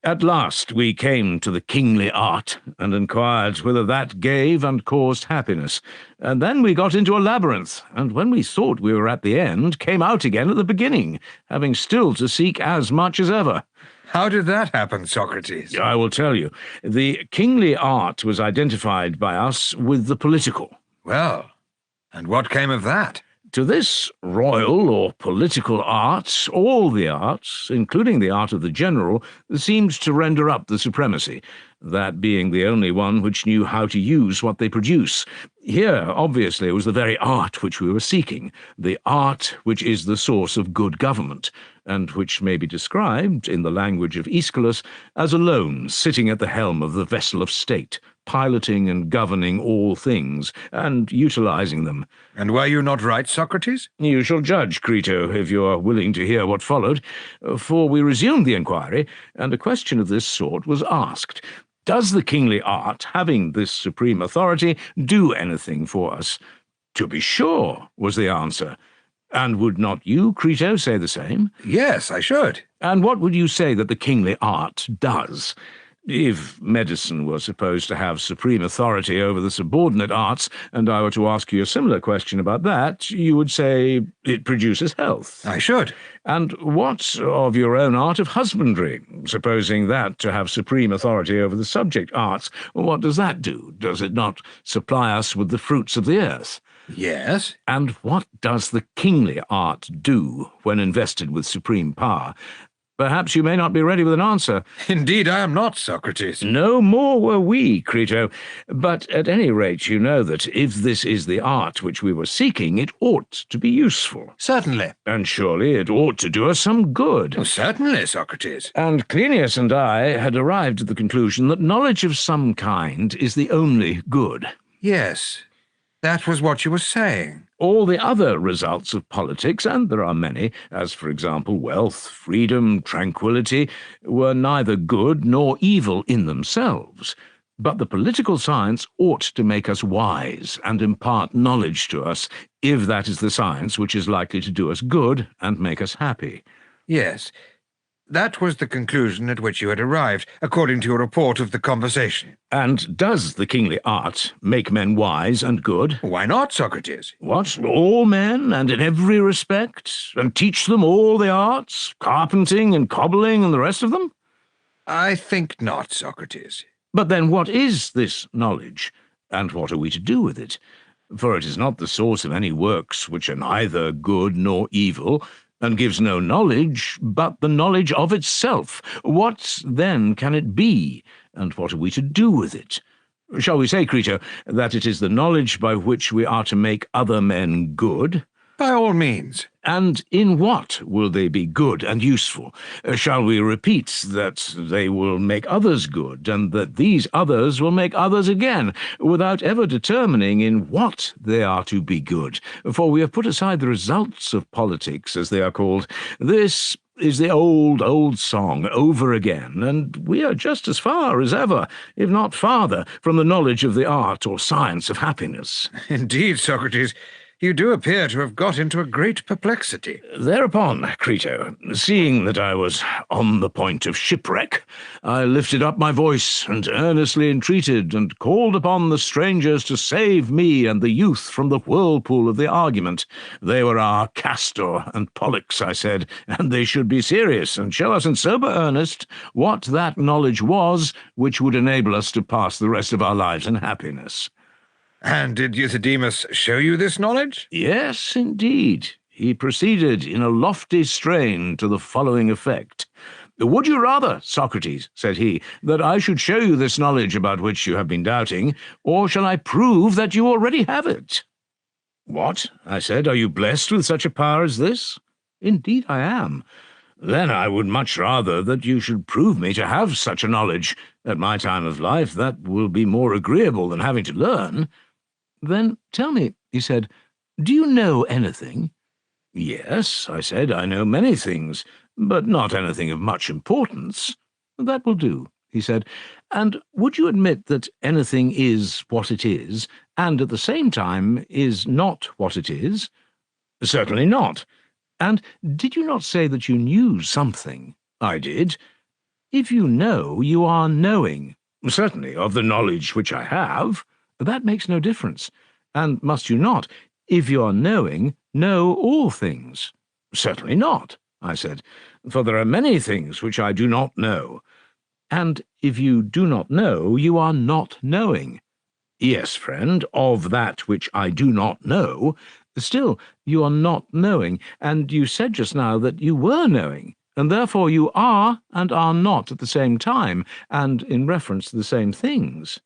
At last we came to the kingly art, and inquired whether that gave and caused happiness. And then we got into a labyrinth, and when we thought we were at the end, came out again at the beginning, having still to seek as much as ever. How did that happen, Socrates? I will tell you. The kingly art was identified by us with the political. Well, and what came of that? To this royal or political art, all the arts, including the art of the general, seemed to render up the supremacy, that being the only one which knew how to use what they produce. Here, obviously, was the very art which we were seeking, the art which is the source of good government, and which may be described, in the language of Aeschylus, as alone sitting at the helm of the vessel of state, piloting and governing all things, and utilizing them. And were you not right, Socrates? You shall judge, Crito, if you are willing to hear what followed, for we resumed the inquiry, and a question of this sort was asked. Does the kingly art, having this supreme authority, do anything for us? To be sure, was the answer. And would not you, Crito, say the same? Yes, I should. And what would you say that the kingly art does? If medicine were supposed to have supreme authority over the subordinate arts, and I were to ask you a similar question about that, you would say it produces health. I should. And what of your own art of husbandry? Supposing that to have supreme authority over the subject arts, what does that do? Does it not supply us with the fruits of the earth? Yes. And what does the kingly art do when invested with supreme power? Perhaps you may not be ready with an answer. Indeed, I am not, Socrates. No more were we, Crito. But at any rate, you know that if this is the art which we were seeking, it ought to be useful. Certainly. And surely it ought to do us some good. Oh, certainly, Socrates. And Cleinias and I had arrived at the conclusion that knowledge of some kind is the only good. Yes, that was what you were saying. All the other results of politics, and there are many, as for example wealth, freedom, tranquility, were neither good nor evil in themselves. But the political science ought to make us wise and impart knowledge to us, if that is the science which is likely to do us good and make us happy. Yes, that was the conclusion at which you had arrived, according to your report of the conversation. And does the kingly art make men wise and good? Why not, Socrates? What, all men, and in every respect, and teach them all the arts, carpenting and cobbling and the rest of them? I think not, Socrates. But then what is this knowledge, and what are we to do with it? For it is not the source of any works which are neither good nor evil, and gives no knowledge, but the knowledge of itself. What, then, can it be, and what are we to do with it? Shall we say, Crito, that it is the knowledge by which we are to make other men good? By all means. And in what will they be good and useful? Shall we repeat that they will make others good, and that these others will make others again, without ever determining in what they are to be good? For we have put aside the results of politics, as they are called. This is the old song over again, and we are just as far as ever, if not farther, from the knowledge of the art or science of happiness. Indeed, Socrates, you do appear to have got into a great perplexity. Thereupon, Crito, seeing that I was on the point of shipwreck, I lifted up my voice and earnestly entreated and called upon the strangers to save me and the youth from the whirlpool of the argument. They were our Castor and Pollux, I said, and they should be serious and show us in sober earnest what that knowledge was which would enable us to pass the rest of our lives in happiness. And did Euthydemus show you this knowledge? Yes, indeed. He proceeded in a lofty strain to the following effect. "Would you rather, Socrates," said he, "that I should show you this knowledge about which you have been doubting, or shall I prove that you already have it?" "What?" I said. "Are you blessed with such a power as this?" "Indeed I am." "Then I would much rather that you should prove me to have such a knowledge. At my time of life that will be more agreeable than having to learn." "Then tell me," he said, "do you know anything?" "Yes," I said, "I know many things, but not anything of much importance." "That will do," he said. "And would you admit that anything is what it is, and at the same time is not what it is?" "Certainly not." "And did you not say that you knew something?" "I did." "If you know, you are knowing." "Certainly, of the knowledge which I have." "That makes no difference. And must you not, if you are knowing, know all things?" "Certainly not," I said, "for there are many things which I do not know." "And if you do not know, you are not knowing." "Yes, friend, of that which I do not know. Still, you are not knowing, and you said just now that you were knowing, and therefore you are and are not at the same time, and in reference to the same things."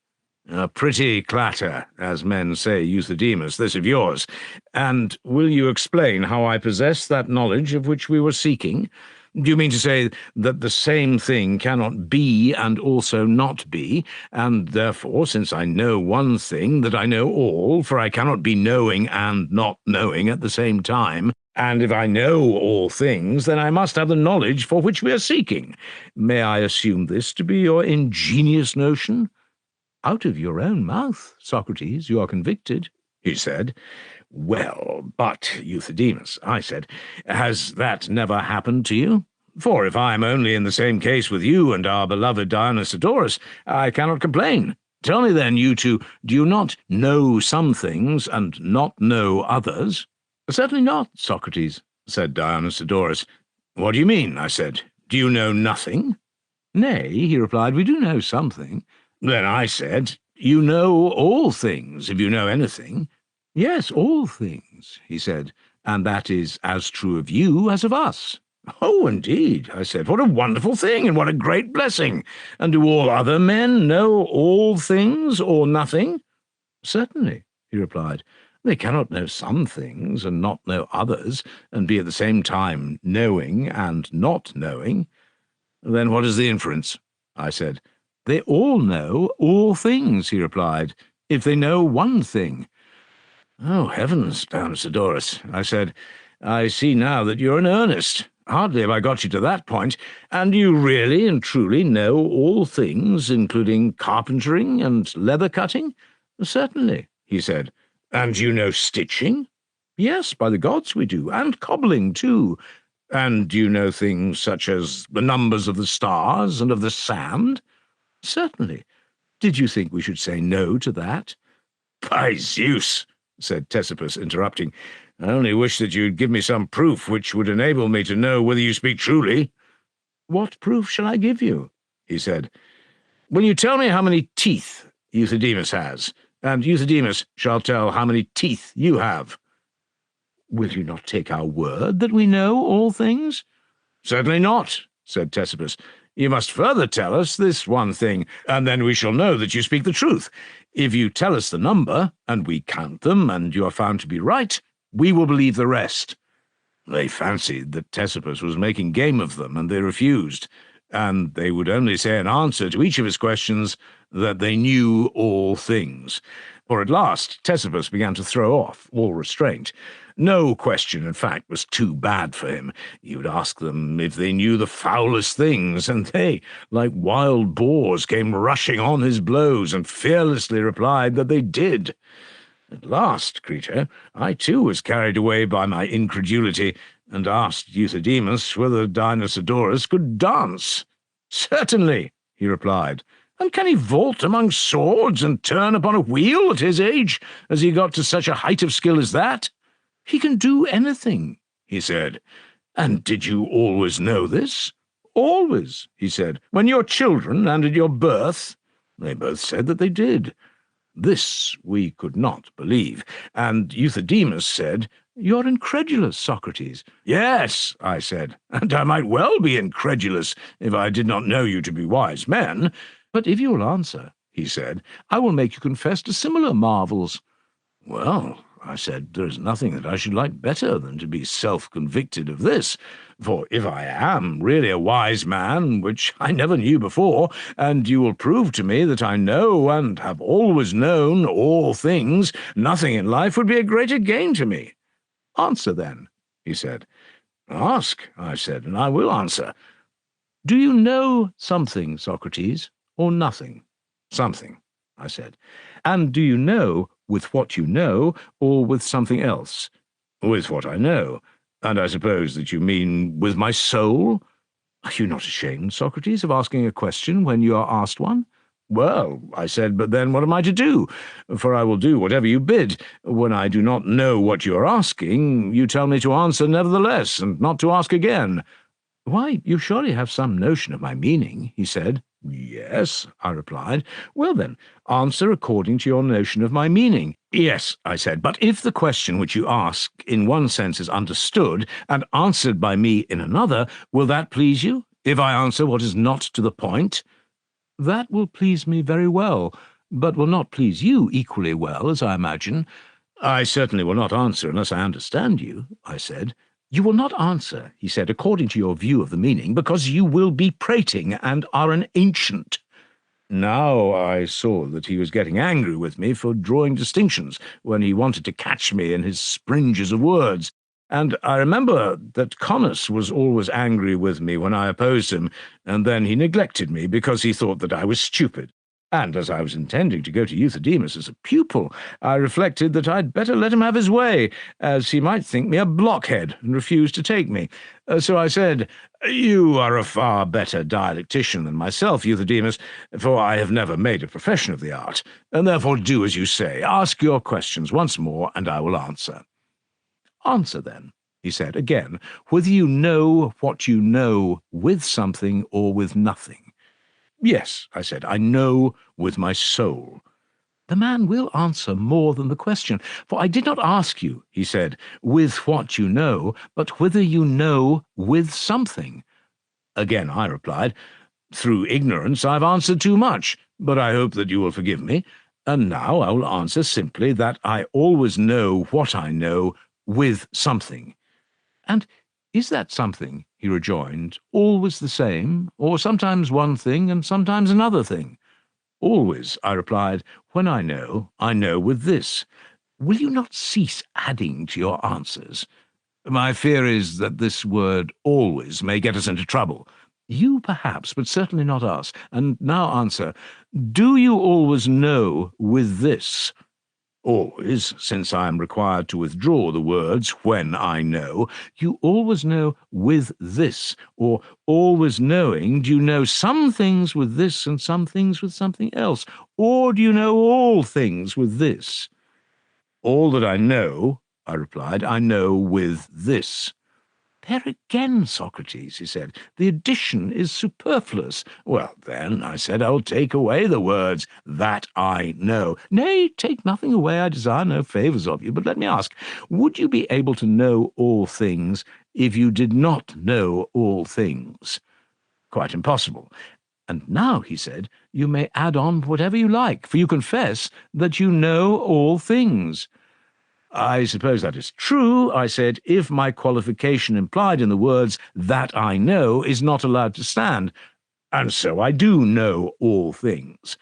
"A pretty clatter, as men say, Euthydemus, this of yours. And will you explain how I possess that knowledge of which we were seeking? Do you mean to say that the same thing cannot be and also not be, and therefore, since I know one thing, that I know all, for I cannot be knowing and not knowing at the same time? And if I know all things, then I must have the knowledge for which we are seeking. May I assume this to be your ingenious notion?" "Out of your own mouth, Socrates, you are convicted," he said. "Well, but, Euthydemus," I said, "has that never happened to you? For if I am only in the same case with you and our beloved Dionysodorus, I cannot complain. Tell me then, you two, do you not know some things and not know others?" "Certainly not, Socrates," said Dionysodorus. "What do you mean?" I said. "Do you know nothing?" "Nay," he replied, "we do know something." Then I said, "You know all things, if you know anything." "Yes, all things," he said, "and that is as true of you as of us." "Oh, indeed," I said, "what a wonderful thing, and what a great blessing! And do all other men know all things or nothing?" "Certainly," he replied. "They cannot know some things and not know others, and be at the same time knowing and not knowing." "Then what is the inference?" I said. "They all know all things," he replied, "if they know one thing." "Oh, heavens, Dionysodorus," I said, "I see now that you're in earnest. Hardly have I got you to that point, and you really and truly know all things, including carpentering and leather cutting?" "Certainly," he said. "And you know stitching?" "Yes, by the gods we do, and cobbling too." "And do you know things such as the numbers of the stars and of the sand?" "Certainly. Did you think we should say no to that?" "By Zeus," said Ctesippus, interrupting, "I only wish that you'd give me some proof which would enable me to know whether you speak truly." "What proof shall I give you?" he said. "Will you tell me how many teeth Euthydemus has, and Euthydemus shall tell how many teeth you have." "Will you not take our word that we know all things?" "Certainly not," said Ctesippus. "You must further tell us this one thing, and then we shall know that you speak the truth. If you tell us the number, and we count them, and you are found to be right, we will believe the rest." They fancied that Ctesippus was making game of them, and they refused, and they would only say in answer to each of his questions, that they knew all things. For at last Ctesippus began to throw off all restraint. No question, in fact, was too bad for him. He would ask them if they knew the foulest things, and they, like wild boars, came rushing on his blows, and fearlessly replied that they did. At last, Crito, I too was carried away by my incredulity, and asked Euthydemus whether Dionysodorus could dance. "Certainly," he replied. "And can he vault among swords and turn upon a wheel at his age? Has he got to such a height of skill as that?" "He can do anything," he said. "And did you always know this?" "Always," he said. "When you were children and at your birth?" They both said that they did. This we could not believe, and Euthydemus said, "You're incredulous, Socrates." "Yes," I said, "and I might well be incredulous if I did not know you to be wise men." "But if you will answer," he said, "I will make you confess to similar marvels." "Well," I said, "there is nothing that I should like better than to be self-convicted of this, for if I am really a wise man, which I never knew before, and you will prove to me that I know and have always known all things, nothing in life would be a greater gain to me." "Answer, then," he said. "Ask," I said, "and I will answer." "Do you know something, Socrates, or nothing?" "Something," I said. "And do you know with what you know, or with something else?" "With what I know. And I suppose that you mean with my soul?" "Are you not ashamed, Socrates, of asking a question when you are asked one?" "Well," I said, "but then what am I to do? For I will do whatever you bid. When I do not know what you are asking, you tell me to answer nevertheless, and not to ask again." "Why, you surely have some notion of my meaning," he said. "Yes," I replied. "Well, then, answer according to your notion of my meaning." "Yes," I said, "but if the question which you ask in one sense is understood and answered by me in another, will that please you, if I answer what is not to the point?" "That will please me very well, but will not please you equally well, as I imagine." "I certainly will not answer unless I understand you," I said. "You will not answer," he said, "according to your view of the meaning, because you will be prating and are an ancient." Now I saw that he was getting angry with me for drawing distinctions when he wanted to catch me in his springes of words, and I remember that Conus was always angry with me when I opposed him, and then he neglected me because he thought that I was stupid. And as I was intending to go to Euthydemus as a pupil, I reflected that I'd better let him have his way, as he might think me a blockhead and refuse to take me. So I said, "You are a far better dialectician than myself, Euthydemus, for I have never made a profession of the art, and therefore do as you say. Ask your questions once more, and I will answer." "Answer, then," he said again, "whether you know what you know with something or with nothing." "Yes," I said, "I know with my soul." "The man will answer more than the question, for I did not ask you," he said, "with what you know, but whether you know with something." Again I replied, "Through ignorance I've answered too much, but I hope that you will forgive me, and now I will answer simply that I always know what I know with something." "And is that something," he rejoined, "always the same, or sometimes one thing and sometimes another thing?" "Always," I replied. "When I know with this." "Will you not cease adding to your answers?" "My fear is that this word always may get us into trouble." "You, perhaps, but certainly not us. And now answer. Do you always know with this?" "Always, since I am required to withdraw the words when I know." "You always know with this, or always knowing, do you know some things with this and some things with something else, or do you know all things with this?" "All that I know," I replied, "I know with this." "There again, Socrates," he said, "the addition is superfluous." "Well, then," I said, "I will take away the words that I know." "Nay, take nothing away. I desire no favours of you. But let me ask, would you be able to know all things if you did not know all things?" "Quite impossible." "And now," he said, "you may add on whatever you like, for you confess that you know all things." "I suppose that is true," I said, "if my qualification implied in the words that I know is not allowed to stand. And so I do know all things."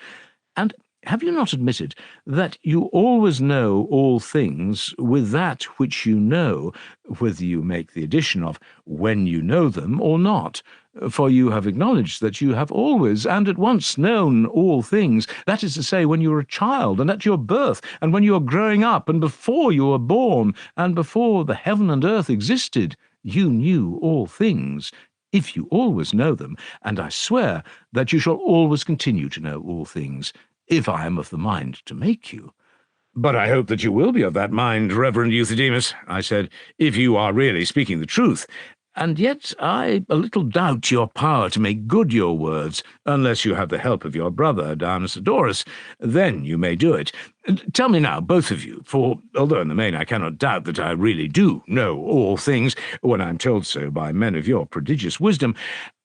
And have you not admitted that you always know all things with that which you know, whether you make the addition of when you know them or not? For you have acknowledged that you have always and at once known all things, that is to say, when you were a child, and at your birth, and when you were growing up, and before you were born, and before the heaven and earth existed, you knew all things, if you always know them, and I swear that you shall always continue to know all things, if I am of the mind to make you. But I hope that you will be of that mind, Reverend Euthydemus, I said, if you are really speaking the truth. And yet I a little doubt your power to make good your words, unless you have the help of your brother Dionysiodorus. Then you may do it. Tell me now, both of you, for although in the main I cannot doubt that I really do know all things, when I am told so by men of your prodigious wisdom,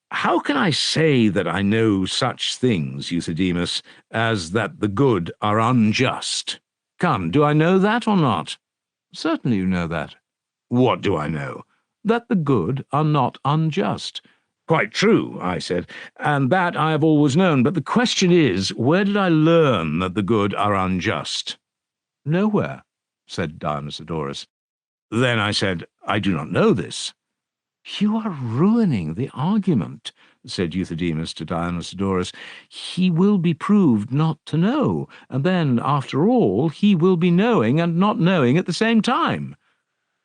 how can I say that I know such things, Euthydemus, as that the good are unjust? Come, do I know that or not? Certainly you know that. What do I know? That the good are not unjust. Quite true, I said, and that I have always known, but the question is, where did I learn that the good are unjust? Nowhere, said Dionysiodorus. Then I said, I do not know this. You are ruining the argument, said Euthydemus to Dionysiodorus. He will be proved not to know, and then, after all, he will be knowing and not knowing at the same time.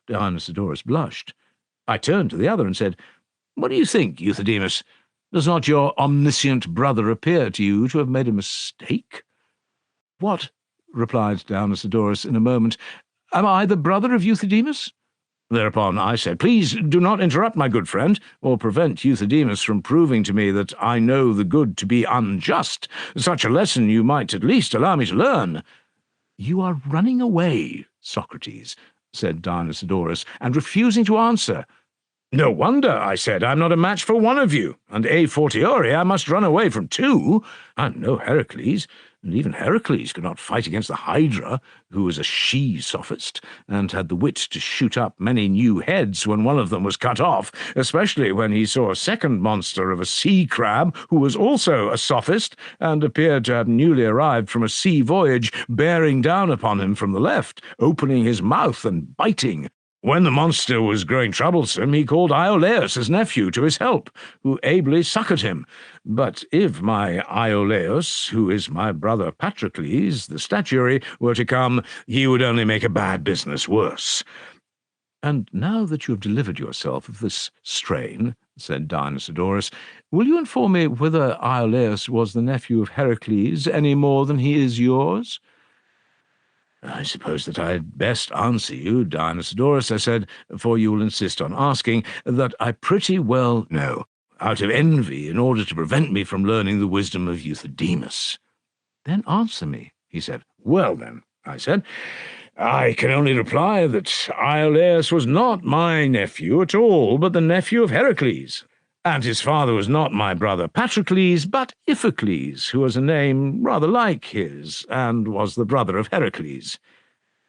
Dionysiodorus blushed. I turned to the other and said, What do you think, Euthydemus? Does not your omniscient brother appear to you to have made a mistake? What? Replied Dionysiodorus in a moment. Am I the brother of Euthydemus? Thereupon I said, Please do not interrupt, my good friend, or prevent Euthydemus from proving to me that I know the good to be unjust. Such a lesson you might at least allow me to learn. You are running away, Socrates, said Dionysiodorus, and refusing to answer. No wonder, I said, I'm not a match for one of you, and a fortiori I must run away from two. I'm no Heracles, and even Heracles could not fight against the Hydra, who was a she-sophist, and had the wit to shoot up many new heads when one of them was cut off, especially when he saw a second monster of a sea crab, who was also a sophist, and appeared to have newly arrived from a sea voyage, bearing down upon him from the left, opening his mouth and biting. When the monster was growing troublesome, he called Iolaus, his nephew, to his help, who ably succoured him. But if my Iolaus, who is my brother Patrocles, the statuary, were to come, he would only make a bad business worse. And now that you have delivered yourself of this strain, said Dionysiodorus, will you inform me whether Iolaus was the nephew of Heracles any more than he is yours? I suppose that I had best answer you, Dionysiodorus, I said, for you will insist on asking, that I pretty well know, out of envy, in order to prevent me from learning the wisdom of Euthydemus. Then answer me, he said. Well, then, I said, I can only reply that Iolaus was not my nephew at all, but the nephew of Heracles. And his father was not my brother Patrocles, but Iphicles, who was a name rather like his, and was the brother of Heracles.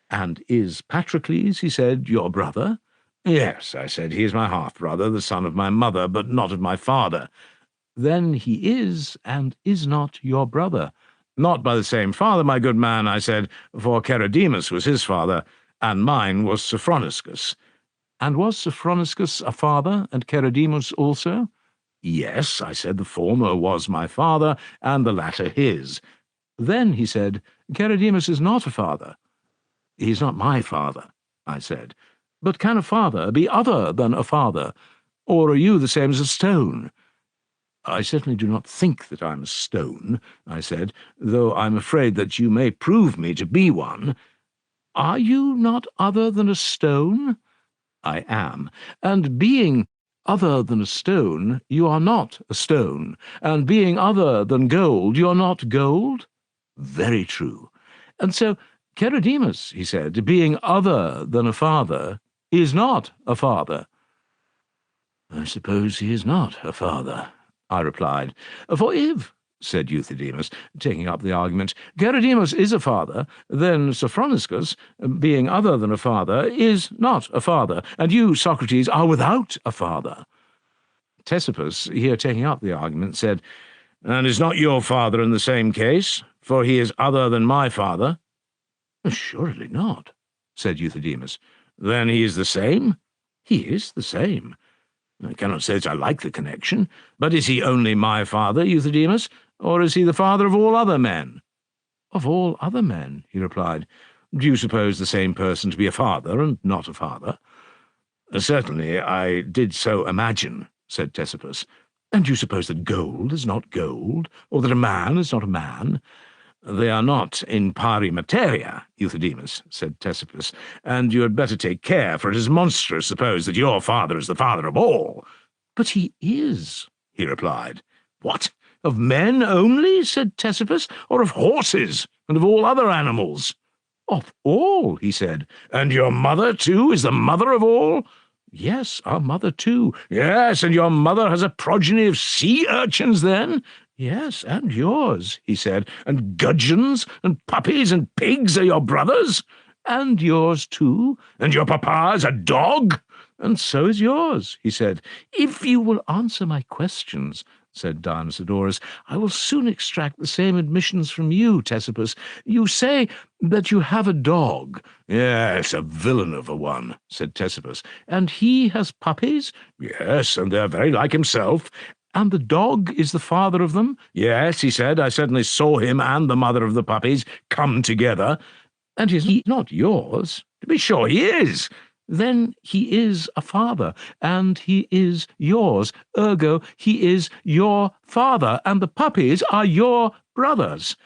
And is Patrocles, he said, your brother? Yes, I said, he is my half-brother, the son of my mother, but not of my father. Then he is, and is not your brother. Not by the same father, my good man, I said, for Euthydemus was his father, and mine was Sophroniscus. And was Sophroniscus a father, and Euthydemus also? Yes, I said, the former was my father, and the latter his. Then, he said, Euthydemus is not a father. He is not my father, I said. But can a father be other than a father? Or are you the same as a stone? I certainly do not think that I'm a stone, I said, though I'm afraid that you may prove me to be one. Are you not other than a stone? I am, and being other than a stone, you are not a stone, and being other than gold, you are not gold? Very true. And so, Euthydemus, he said, being other than a father, is not a father. I suppose he is not a father, I replied. For if, said Euthydemus, taking up the argument, Euthydemus is a father, then Sophroniscus, being other than a father, is not a father, and you, Socrates, are without a father. Ctesippus, here taking up the argument, said, And is not your father in the same case, for he is other than my father? Assuredly not, said Euthydemus. Then he is the same? He is the same. I cannot say that I like the connection, but is he only my father, Euthydemus, or is he the father of all other men? Of all other men, he replied. Do you suppose the same person to be a father and not a father? Certainly I did so imagine, said Ctesippus. And do you suppose that gold is not gold, or that a man is not a man? They are not in pari materia, Euthydemus, said Ctesippus, and you had better take care, for it is monstrous to suppose that your father is the father of all. But he is, he replied. What? Of men only, said Ctesippus, or of horses, and of all other animals? Of all, he said. And your mother, too, is the mother of all? Yes, our mother, too. Yes, and your mother has a progeny of sea urchins, then? Yes, and yours, he said. And gudgeons, and puppies, and pigs are your brothers? And yours, too. And your papa is a dog? And so is yours, he said. If you will answer my questions, said Dionysodorus, I will soon extract the same admissions from you, Ctesippus. You say that you have a dog. Yes, a villain of a one, said Ctesippus. And he has puppies? Yes, and they are very like himself. And the dog is the father of them? Yes, he said. I certainly saw him and the mother of the puppies come together. And is he not yours? To be sure he is. Then he is a father, and he is yours. Ergo, he is your father, and the puppies are your brothers.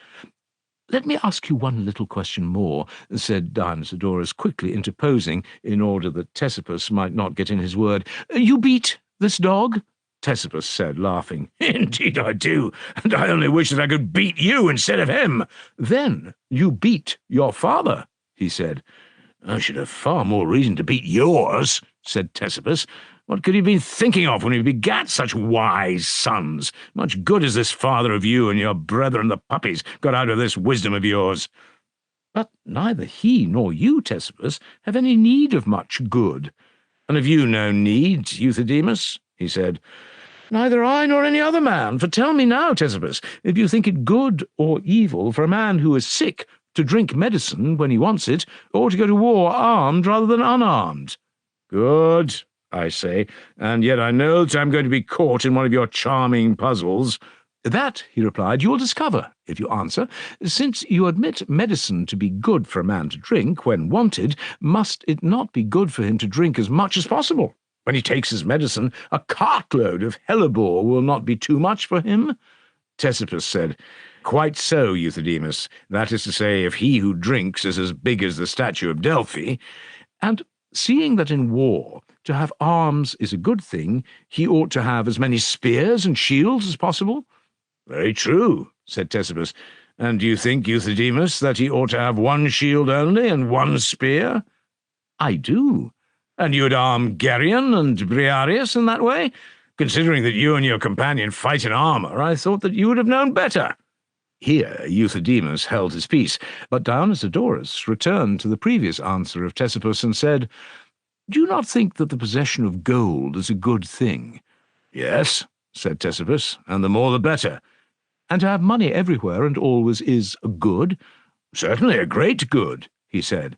Let me ask you one little question more, said Dionysodorus, quickly interposing, in order that Ctesippus might not get in his word. You beat this dog? Ctesippus said, laughing. Indeed I do, and I only wish that I could beat you instead of him. Then you beat your father, he said. I should have far more reason to beat yours, said Ctesippus. What could he have been thinking of when he begat such wise sons? Much good has this father of you and your brethren the puppies got out of this wisdom of yours. But neither he nor you, Ctesippus, have any need of much good. And have you no need, Euthydemus? He said. Neither I nor any other man, for tell me now, Ctesippus, if you think it good or evil for a man who is sick to drink medicine when he wants it, or to go to war armed rather than unarmed. Good, I say, and yet I know that I'm going to be caught in one of your charming puzzles. That, he replied, you will discover, if you answer. Since you admit medicine to be good for a man to drink when wanted, must it not be good for him to drink as much as possible? When he takes his medicine, a cartload of hellebore will not be too much for him? Ctesippus said, Quite so, Euthydemus. That is to say, if he who drinks is as big as the statue of Delphi. And seeing that in war to have arms is a good thing, he ought to have as many spears and shields as possible? Very true, said Ctesippus. And do you think, Euthydemus, that he ought to have one shield only and one spear? I do. And you'd arm Geryon and Briareus in that way? Considering that you and your companion fight in armour, I thought that you would have known better. Here Euthydemus held his peace, but Dionysodorus returned to the previous answer of Ctesippus and said, Do you not think that the possession of gold is a good thing? Yes, said Ctesippus, and the more the better. And to have money everywhere and always is a good? Certainly a great good, he said.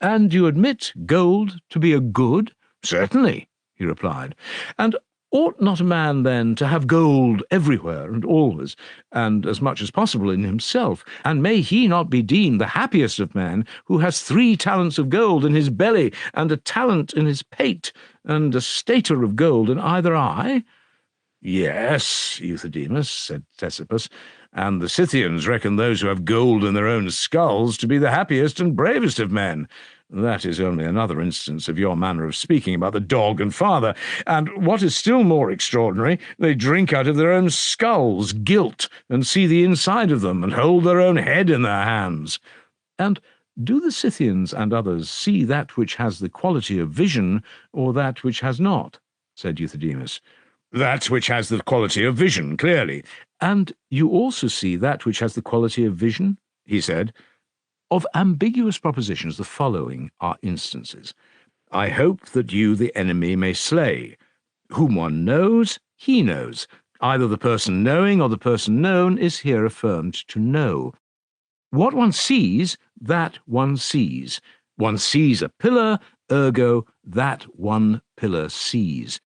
And you admit gold to be a good? Certainly, he replied. And ought not a man, then, to have gold everywhere and always, and as much as possible in himself? And may he not be deemed the happiest of men who has 3 talents of gold in his belly, and a talent in his pate, and a stater of gold in either eye? Yes, Euthydemus, said Ctesippus, and the Scythians reckon those who have gold in their own skulls to be the happiest and bravest of men. That is only another instance of your manner of speaking about the dog and father, and what is still more extraordinary, they drink out of their own skulls, gilt, and see the inside of them, and hold their own head in their hands. And do the Scythians and others see that which has the quality of vision, or that which has not? Said Euthydemus. That which has the quality of vision, clearly. And you also see that which has the quality of vision? He said. Of ambiguous propositions the following are instances. I hope that you the enemy may slay. Whom one knows, he knows. Either the person knowing or the person known is here affirmed to know. What one sees, that one sees. One sees a pillar, ergo, that one pillar sees.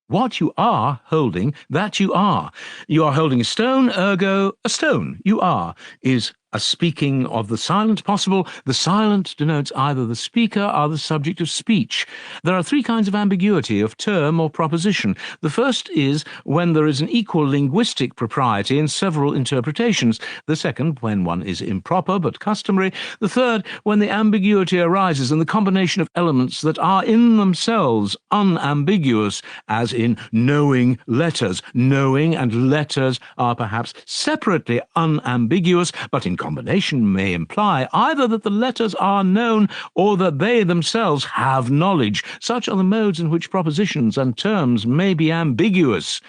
What you are holding, that you are. You are holding a stone, ergo, a stone, you are. Is a speaking of the silent possible? The silent denotes either the speaker or the subject of speech. There are three kinds of ambiguity of term or proposition. The first is when there is an equal linguistic propriety in several interpretations. The second, when one is improper but customary. The third, when the ambiguity arises in the combination of elements that are in themselves unambiguous, as in knowing letters. Knowing and letters are perhaps separately unambiguous, but in combination may imply either that the letters are known or that they themselves have knowledge. Such are the modes in which propositions and terms may be ambiguous.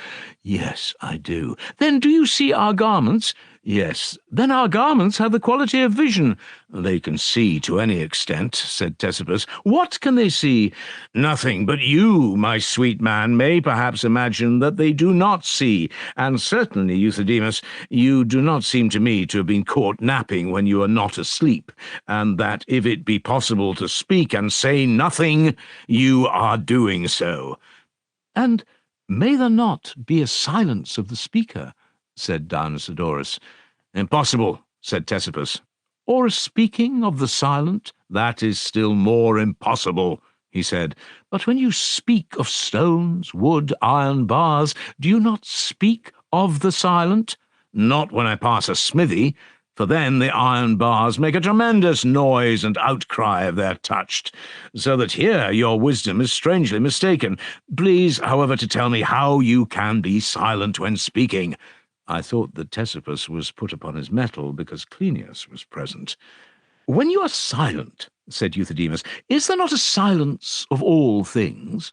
Yes, I do. Then do you see our garments? Yes. Then our garments have the quality of vision. They can see to any extent, said Ctesippus. What can they see? Nothing, but you, my sweet man, may perhaps imagine that they do not see, and certainly, Euthydemus, you do not seem to me to have been caught napping when you are not asleep, and that if it be possible to speak and say nothing, you are doing so. And may there not be a silence of the speaker? Said Dionysodorus. Impossible, said Ctesippus. Or a speaking of the silent? That is still more impossible, he said. But when you speak of stones, wood, iron bars, do you not speak of the silent? Not when I pass a smithy, for then the iron bars make a tremendous noise and outcry if they're touched, so that here your wisdom is strangely mistaken. Please, however, to tell me how you can be silent when speaking. I thought that Ctesippus was put upon his mettle because Cleinias was present. When you are silent, said Euthydemus, is there not a silence of all things?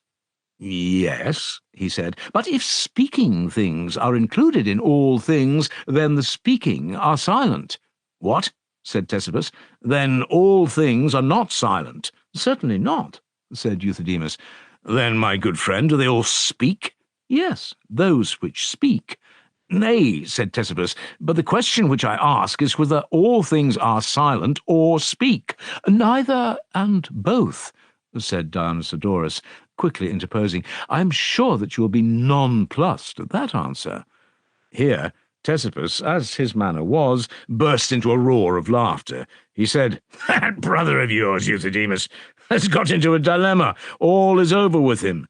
Yes, he said, but if speaking things are included in all things, then the speaking are silent. What? Said Ctesippus. Then all things are not silent. Certainly not, said Euthydemus. Then, my good friend, do they all speak? Yes, those which speak. Nay, said Ctesippus, but the question which I ask is whether all things are silent or speak. Neither and both, said Dionysodorus, quickly interposing. I am sure that you will be nonplussed at that answer. Here Ctesippus, as his manner was, burst into a roar of laughter. He said, That brother of yours, Euthydemus, has got into a dilemma. All is over with him.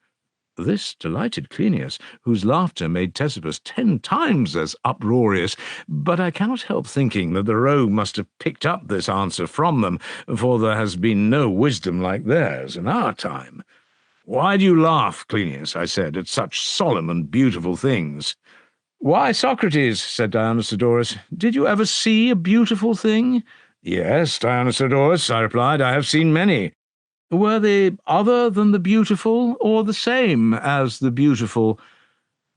This delighted Cleinias, whose laughter made Ctesippus 10 times as uproarious, but I cannot help thinking that the rogue must have picked up this answer from them, for there has been no wisdom like theirs in our time. Why do you laugh, Cleinias, I said, at such solemn and beautiful things? Why, Socrates, said Dionysodorus, did you ever see a beautiful thing? Yes, Dionysodorus, I replied, I have seen many. Were they other than the beautiful, or the same as the beautiful?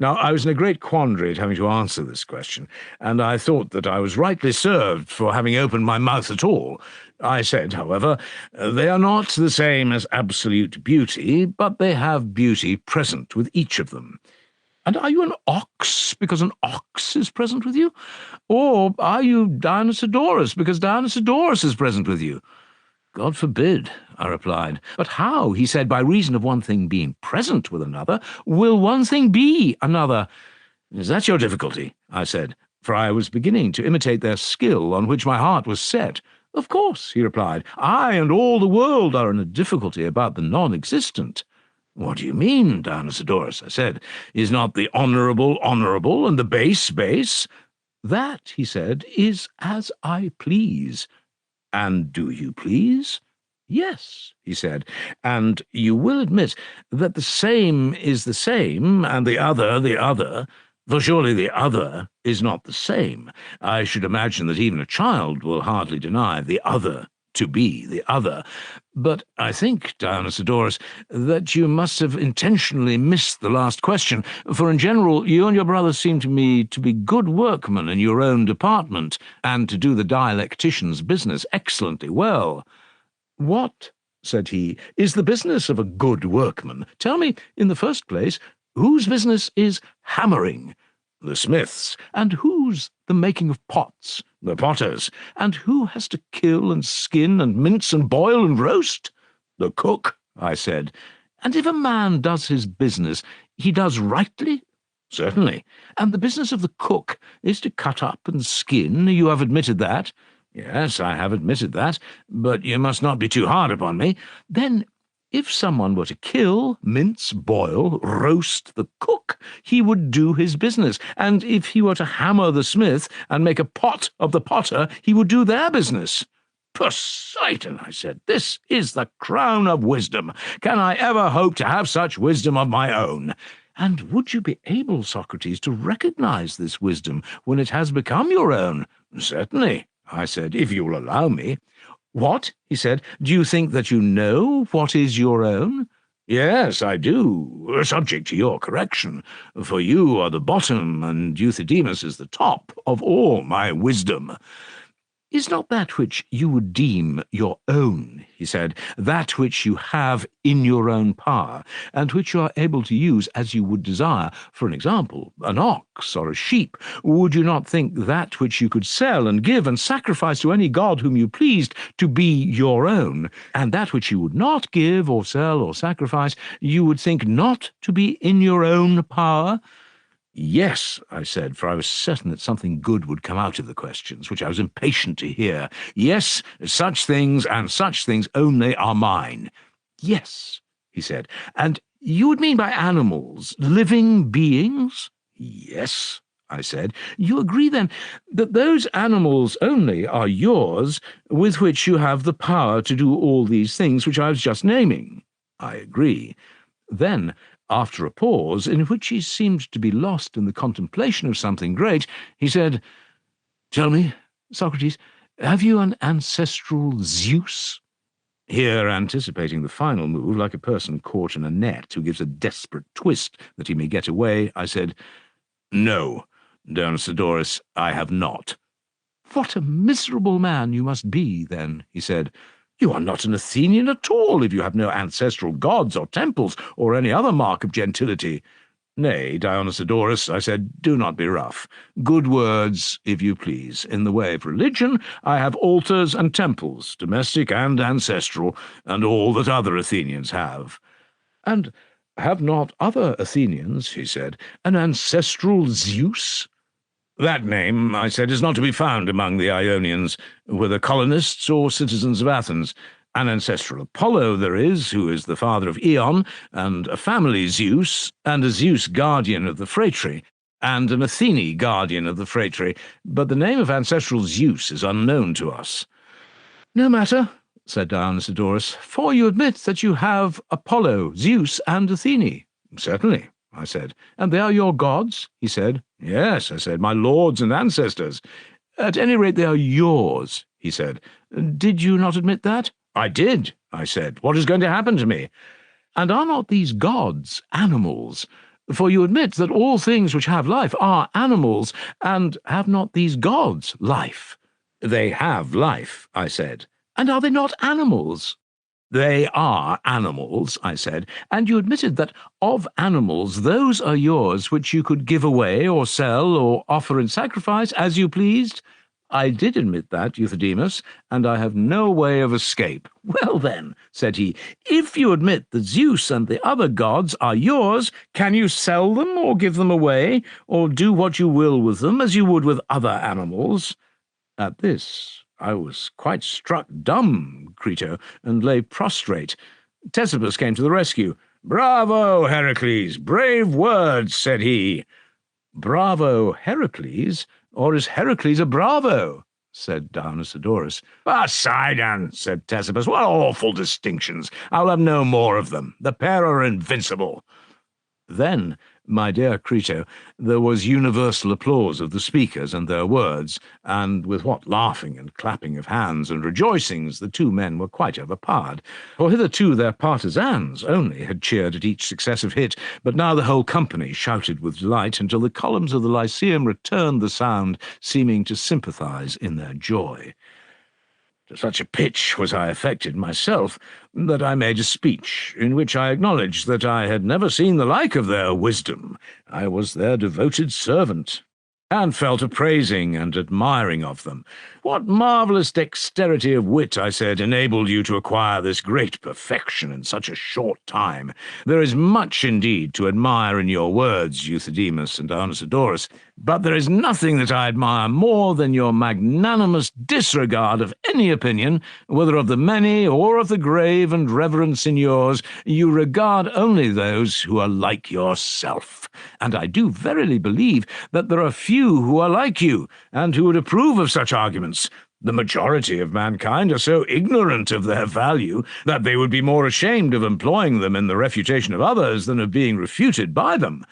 Now, I was in a great quandary at having to answer this question, and I thought that I was rightly served for having opened my mouth at all. I said, however, they are not the same as absolute beauty, but they have beauty present with each of them. And are you an ox because an ox is present with you? Or are you Dionysodorus because Dionysodorus is present with you? God forbid, I replied. But how, he said, by reason of one thing being present with another, will one thing be another? Is that your difficulty? I said, for I was beginning to imitate their skill on which my heart was set. Of course, he replied, I and all the world are in a difficulty about the non-existent. What do you mean, Dionysodorus? I said. Is not the honourable honourable and the base base? That, he said, is as I please. And do you please? Yes, he said, and you will admit that the same is the same, and the other, for surely the other is not the same. I should imagine that even a child will hardly deny the other to be the other. But I think, Dionysodorus, that you must have intentionally missed the last question, for in general you and your brother seem to me to be good workmen in your own department, and to do the dialectician's business excellently well. What, said he, is the business of a good workman? Tell me, in the first place, whose business is hammering? The smiths. And who's the making of pots? The potters. And who has to kill and skin and mince and boil and roast? The cook, I said. And if a man does his business, he does rightly? Certainly. And the business of the cook is to cut up and skin. You have admitted that? Yes, I have admitted that, but you must not be too hard upon me. Then, if someone were to kill, mince, boil, roast the cook, he would do his business, and if he were to hammer the smith and make a pot of the potter, he would do their business. Poseidon, I said, this is the crown of wisdom. Can I ever hope to have such wisdom of my own? And would you be able, Socrates, to recognize this wisdom when it has become your own? Certainly, I said, if you will allow me. What? He said. Do you think that you know what is your own? Yes, I do, subject to your correction, for you are the bottom and Euthydemus is the top of all my wisdom. Is not that which you would deem your own, he said, that which you have in your own power, and which you are able to use as you would desire? For an example, an ox or a sheep. Would you not think that which you could sell and give and sacrifice to any god whom you pleased to be your own, and that which you would not give or sell or sacrifice, you would think not to be in your own power? Yes, I said, for I was certain that something good would come out of the questions, which I was impatient to hear. Yes, such things and such things only are mine. Yes, he said, and you would mean by animals, living beings? Yes, I said. You agree, then, that those animals only are yours, with which you have the power to do all these things which I was just naming? I agree. Then, after a pause, in which he seemed to be lost in the contemplation of something great, he said, Tell me, Socrates, have you an ancestral Zeus? Here, anticipating the final move, like a person caught in a net who gives a desperate twist that he may get away, I said, No, Dionysodorus, I have not. What a miserable man you must be, then, he said. You are not an Athenian at all if you have no ancestral gods or temples or any other mark of gentility. Nay, Dionysodorus, I said, do not be rough. Good words, if you please. In the way of religion, I have altars and temples, domestic and ancestral, and all that other Athenians have. And have not other Athenians, he said, an ancestral Zeus? That name, I said, is not to be found among the Ionians, whether colonists or citizens of Athens. An ancestral Apollo there is, who is the father of Aeon, and a family Zeus, and a Zeus guardian of the phratry, and an Athene guardian of the phratry, but the name of ancestral Zeus is unknown to us. No matter, said Dionysodorus, for you admit that you have Apollo, Zeus, and Athene. Certainly, I said. And they are your gods? He said. Yes, I said, my lords and ancestors. At any rate, they are yours, he said. Did you not admit that? I did, I said. What is going to happen to me? And are not these gods animals? For you admit that all things which have life are animals, and have not these gods life? They have life, I said. And are they not animals? They are animals, I said, and you admitted that of animals those are yours which you could give away or sell or offer in sacrifice as you pleased? I did admit that, Euthydemus, and I have no way of escape. Well then, said he, if you admit that Zeus and the other gods are yours, can you sell them or give them away, or do what you will with them as you would with other animals? At this, I was quite struck dumb, Crito, and lay prostrate. Ctesippus came to the rescue. Bravo, Heracles! Brave words, said he. Bravo, Heracles? Or is Heracles a bravo? Said Dionysodorus. Poseidon, said Ctesippus. What awful distinctions! I'll have no more of them. The pair are invincible. Then, my dear Crito, there was universal applause of the speakers and their words, and with what laughing and clapping of hands and rejoicings the two men were quite overpowered. For hitherto their partisans only had cheered at each successive hit, but now the whole company shouted with delight until the columns of the Lyceum returned the sound, seeming to sympathize in their joy. To such a pitch was I affected myself, that I made a speech, in which I acknowledged that I had never seen the like of their wisdom. I was their devoted servant, and fell to praising and admiring of them. What marvellous dexterity of wit, I said, enabled you to acquire this great perfection in such a short time. There is much indeed to admire in your words, Euthydemus and Anaxagoras, but there is nothing that I admire more than your magnanimous disregard of any opinion, whether of the many or of the grave and reverend signors. You regard only those who are like yourself, and I do verily believe that there are few who are like you, and who would approve of such arguments. The majority of mankind are so ignorant of their value that they would be more ashamed of employing them in the refutation of others than of being refuted by them.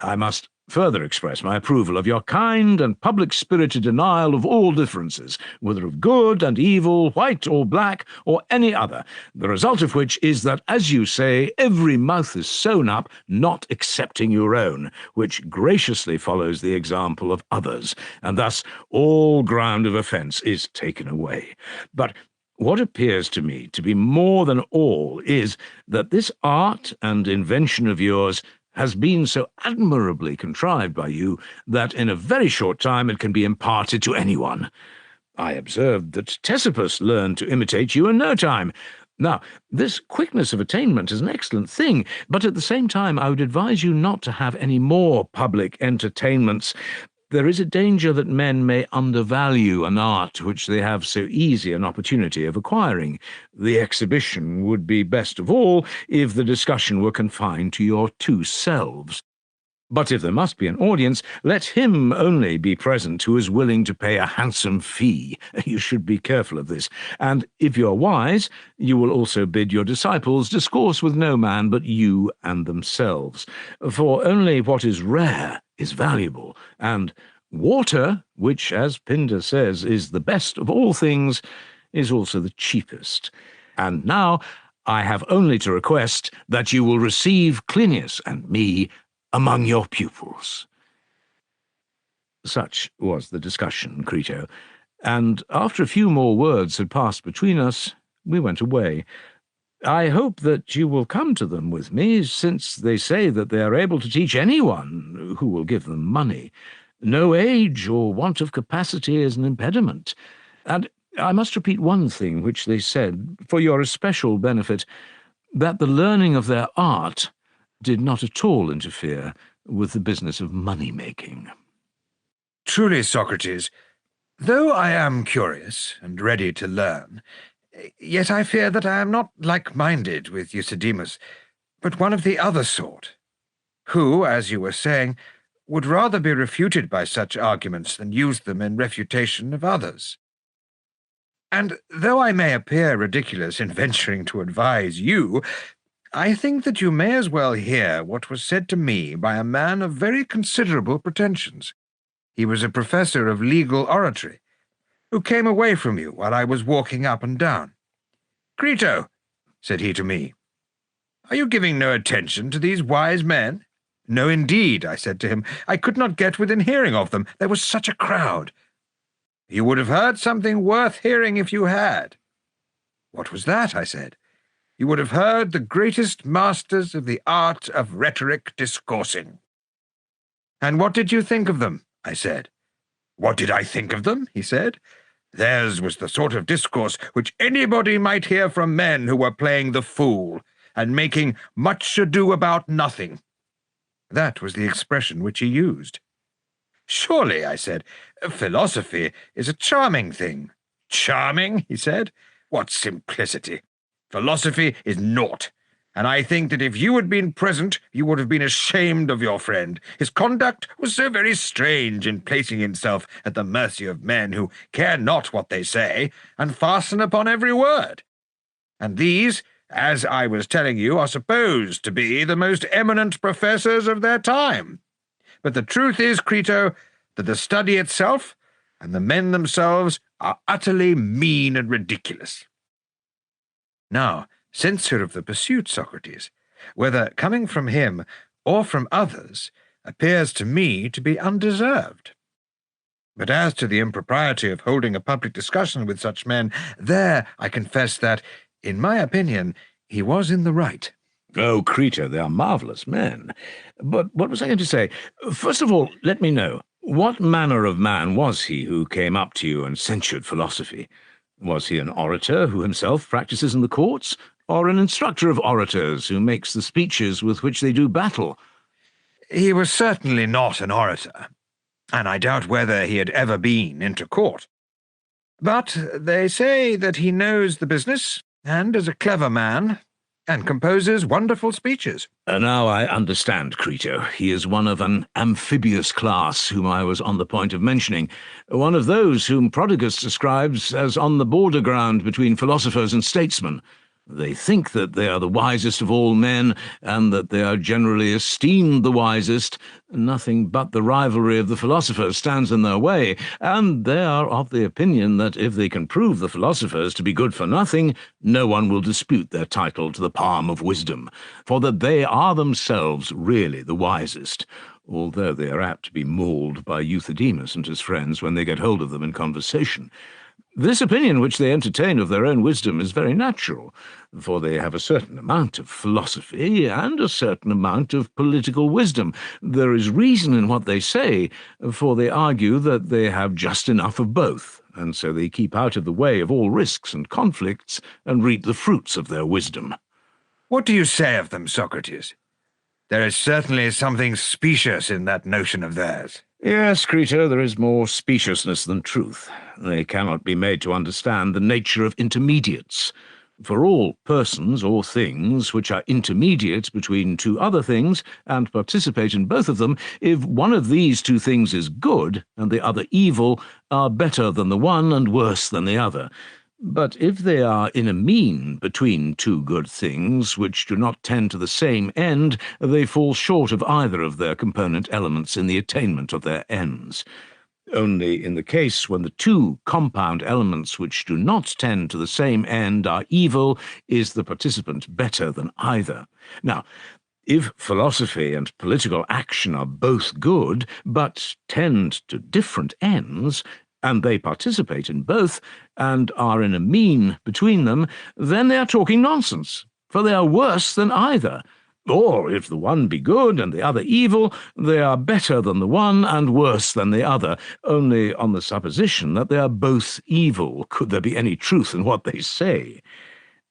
I must further express my approval of your kind and public-spirited denial of all differences, whether of good and evil, white or black, or any other, the result of which is that, as you say, every mouth is sewn up, not excepting your own, which graciously follows the example of others, and thus all ground of offence is taken away. But what appears to me to be more than all is that this art and invention of yours has been so admirably contrived by you that in a very short time it can be imparted to anyone. I observed that Ctesippus learned to imitate you in no time. Now, this quickness of attainment is an excellent thing, but at the same time I would advise you not to have any more public entertainments. There is a danger that men may undervalue an art which they have so easy an opportunity of acquiring. The exhibition would be best of all if the discussion were confined to your two selves. But if there must be an audience, let him only be present who is willing to pay a handsome fee. You should be careful of this. And if you are wise, you will also bid your disciples discourse with no man but you and themselves. For only what is rare is valuable, and water, which, as Pindar says, is the best of all things, is also the cheapest. And now I have only to request that you will receive Clinias and me among your pupils. Such was the discussion, Crito, and after a few more words had passed between us, we went away. I hope that you will come to them with me, since they say that they are able to teach anyone who will give them money. No age or want of capacity is an impediment. And I must repeat one thing which they said, for your especial benefit, that the learning of their art did not at all interfere with the business of money-making. Truly, Socrates, though I am curious and ready to learn, yet I fear that I am not like-minded with Euthydemus, but one of the other sort, who, as you were saying, would rather be refuted by such arguments than use them in refutation of others. And though I may appear ridiculous in venturing to advise you, I think that you may as well hear what was said to me by a man of very considerable pretensions. He was a professor of legal oratory, who came away from you while I was walking up and down. "Crito," said he to me, "are you giving no attention to these wise men?" "No, indeed," I said to him. "I could not get within hearing of them. There was such a crowd." "You would have heard something worth hearing if you had." "What was that?" I said. "You would have heard the greatest masters of the art of rhetoric discoursing." "And what did you think of them?" I said. "What did I think of them?" he said. "Theirs was the sort of discourse which anybody might hear from men who were playing the fool, and making much ado about nothing." That was the expression which he used. "Surely," I said, "philosophy is a charming thing." "Charming?" he said. "What simplicity! Philosophy is naught, and I think that if you had been present, you would have been ashamed of your friend. His conduct was so very strange in placing himself at the mercy of men who care not what they say, and fasten upon every word. And these, as I was telling you, are supposed to be the most eminent professors of their time. But the truth is, Crito, that the study itself and the men themselves are utterly mean and ridiculous." Now, censure of the pursuit, Socrates, whether coming from him or from others, appears to me to be undeserved. But as to the impropriety of holding a public discussion with such men, there I confess that, in my opinion, he was in the right. Oh, Crito, they are marvellous men. But what was I going to say? First of all, let me know, what manner of man was he who came up to you and censured philosophy? Was he an orator who himself practices in the courts, or an instructor of orators who makes the speeches with which they do battle? He was certainly not an orator, and I doubt whether he had ever been into court. But they say that he knows the business, and is a clever man, and composes wonderful speeches. Now I understand, Crito. He is one of an amphibious class whom I was on the point of mentioning, one of those whom Prodigus describes as on the border ground between philosophers and statesmen. They think that they are the wisest of all men, and that they are generally esteemed the wisest. Nothing but the rivalry of the philosophers stands in their way, and they are of the opinion that if they can prove the philosophers to be good for nothing, no one will dispute their title to the palm of wisdom, for that they are themselves really the wisest, although they are apt to be mauled by Euthydemus and his friends when they get hold of them in conversation. This opinion which they entertain of their own wisdom is very natural, for they have a certain amount of philosophy and a certain amount of political wisdom. There is reason in what they say, for they argue that they have just enough of both, and so they keep out of the way of all risks and conflicts and reap the fruits of their wisdom. What do you say of them, Socrates? There is certainly something specious in that notion of theirs. Yes, Crito, there is more speciousness than truth. They cannot be made to understand the nature of intermediates. For all persons or things which are intermediate between two other things, and participate in both of them, if one of these two things is good, and the other evil, are better than the one and worse than the other. But if they are in a mean between two good things, which do not tend to the same end, they fall short of either of their component elements in the attainment of their ends. Only in the case when the two compound elements which do not tend to the same end are evil, is the participant better than either. Now, if philosophy and political action are both good, but tend to different ends, and they participate in both, and are in a mean between them, then they are talking nonsense, for they are worse than either. Or, if the one be good and the other evil, they are better than the one and worse than the other, only on the supposition that they are both evil, could there be any truth in what they say.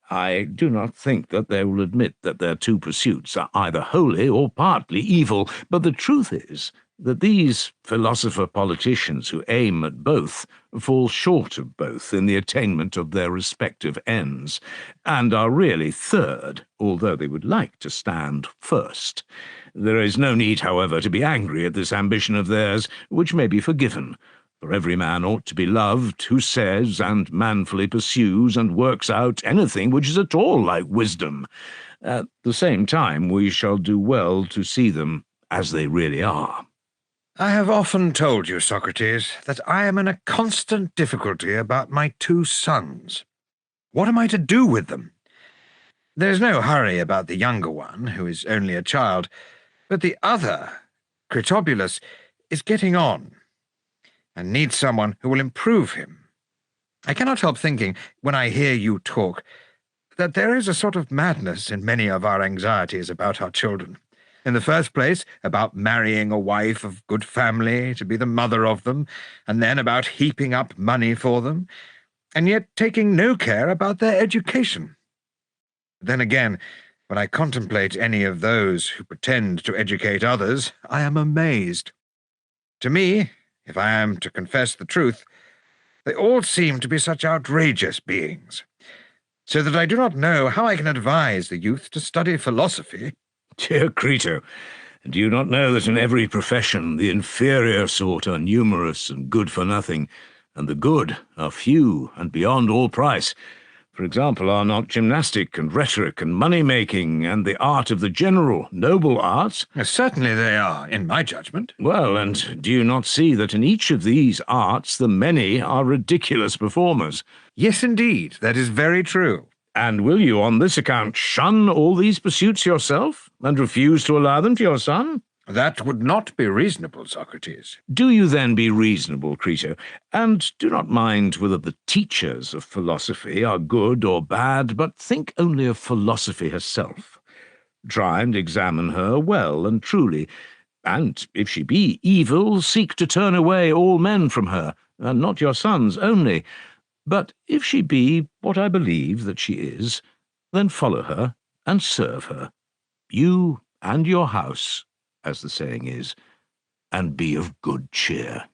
I do not think that they will admit that their two pursuits are either wholly or partly evil, but the truth is that these philosopher-politicians who aim at both fall short of both in the attainment of their respective ends, and are really third, although they would like to stand first. There is no need, however, to be angry at this ambition of theirs, which may be forgiven, for every man ought to be loved who says and manfully pursues and works out anything which is at all like wisdom. At the same time, we shall do well to see them as they really are. I have often told you, Socrates, that I am in a constant difficulty about my two sons. What am I to do with them? There's no hurry about the younger one, who is only a child, but the other, Critobulus, is getting on, and needs someone who will improve him. I cannot help thinking, when I hear you talk, that there is a sort of madness in many of our anxieties about our children. In the first place, about marrying a wife of good family to be the mother of them, and then about heaping up money for them, and yet taking no care about their education. Then again, when I contemplate any of those who pretend to educate others, I am amazed. To me, if I am to confess the truth, they all seem to be such outrageous beings, so that I do not know how I can advise the youth to study philosophy. Dear Crito, do you not know that in every profession the inferior sort are numerous and good for nothing, and the good are few and beyond all price? For example, are not gymnastic and rhetoric and money-making and the art of the general noble arts? Certainly they are, in my judgment. Well, and do you not see that in each of these arts the many are ridiculous performers? Yes, indeed, that is very true. And will you on this account shun all these pursuits yourself, and refuse to allow them to your son? That would not be reasonable, Socrates. Do you then be reasonable, Crito, and do not mind whether the teachers of philosophy are good or bad, but think only of philosophy herself. Try and examine her well and truly, and if she be evil, seek to turn away all men from her, and not your sons only. But if she be what I believe that she is, then follow her and serve her, you and your house, as the saying is, and be of good cheer.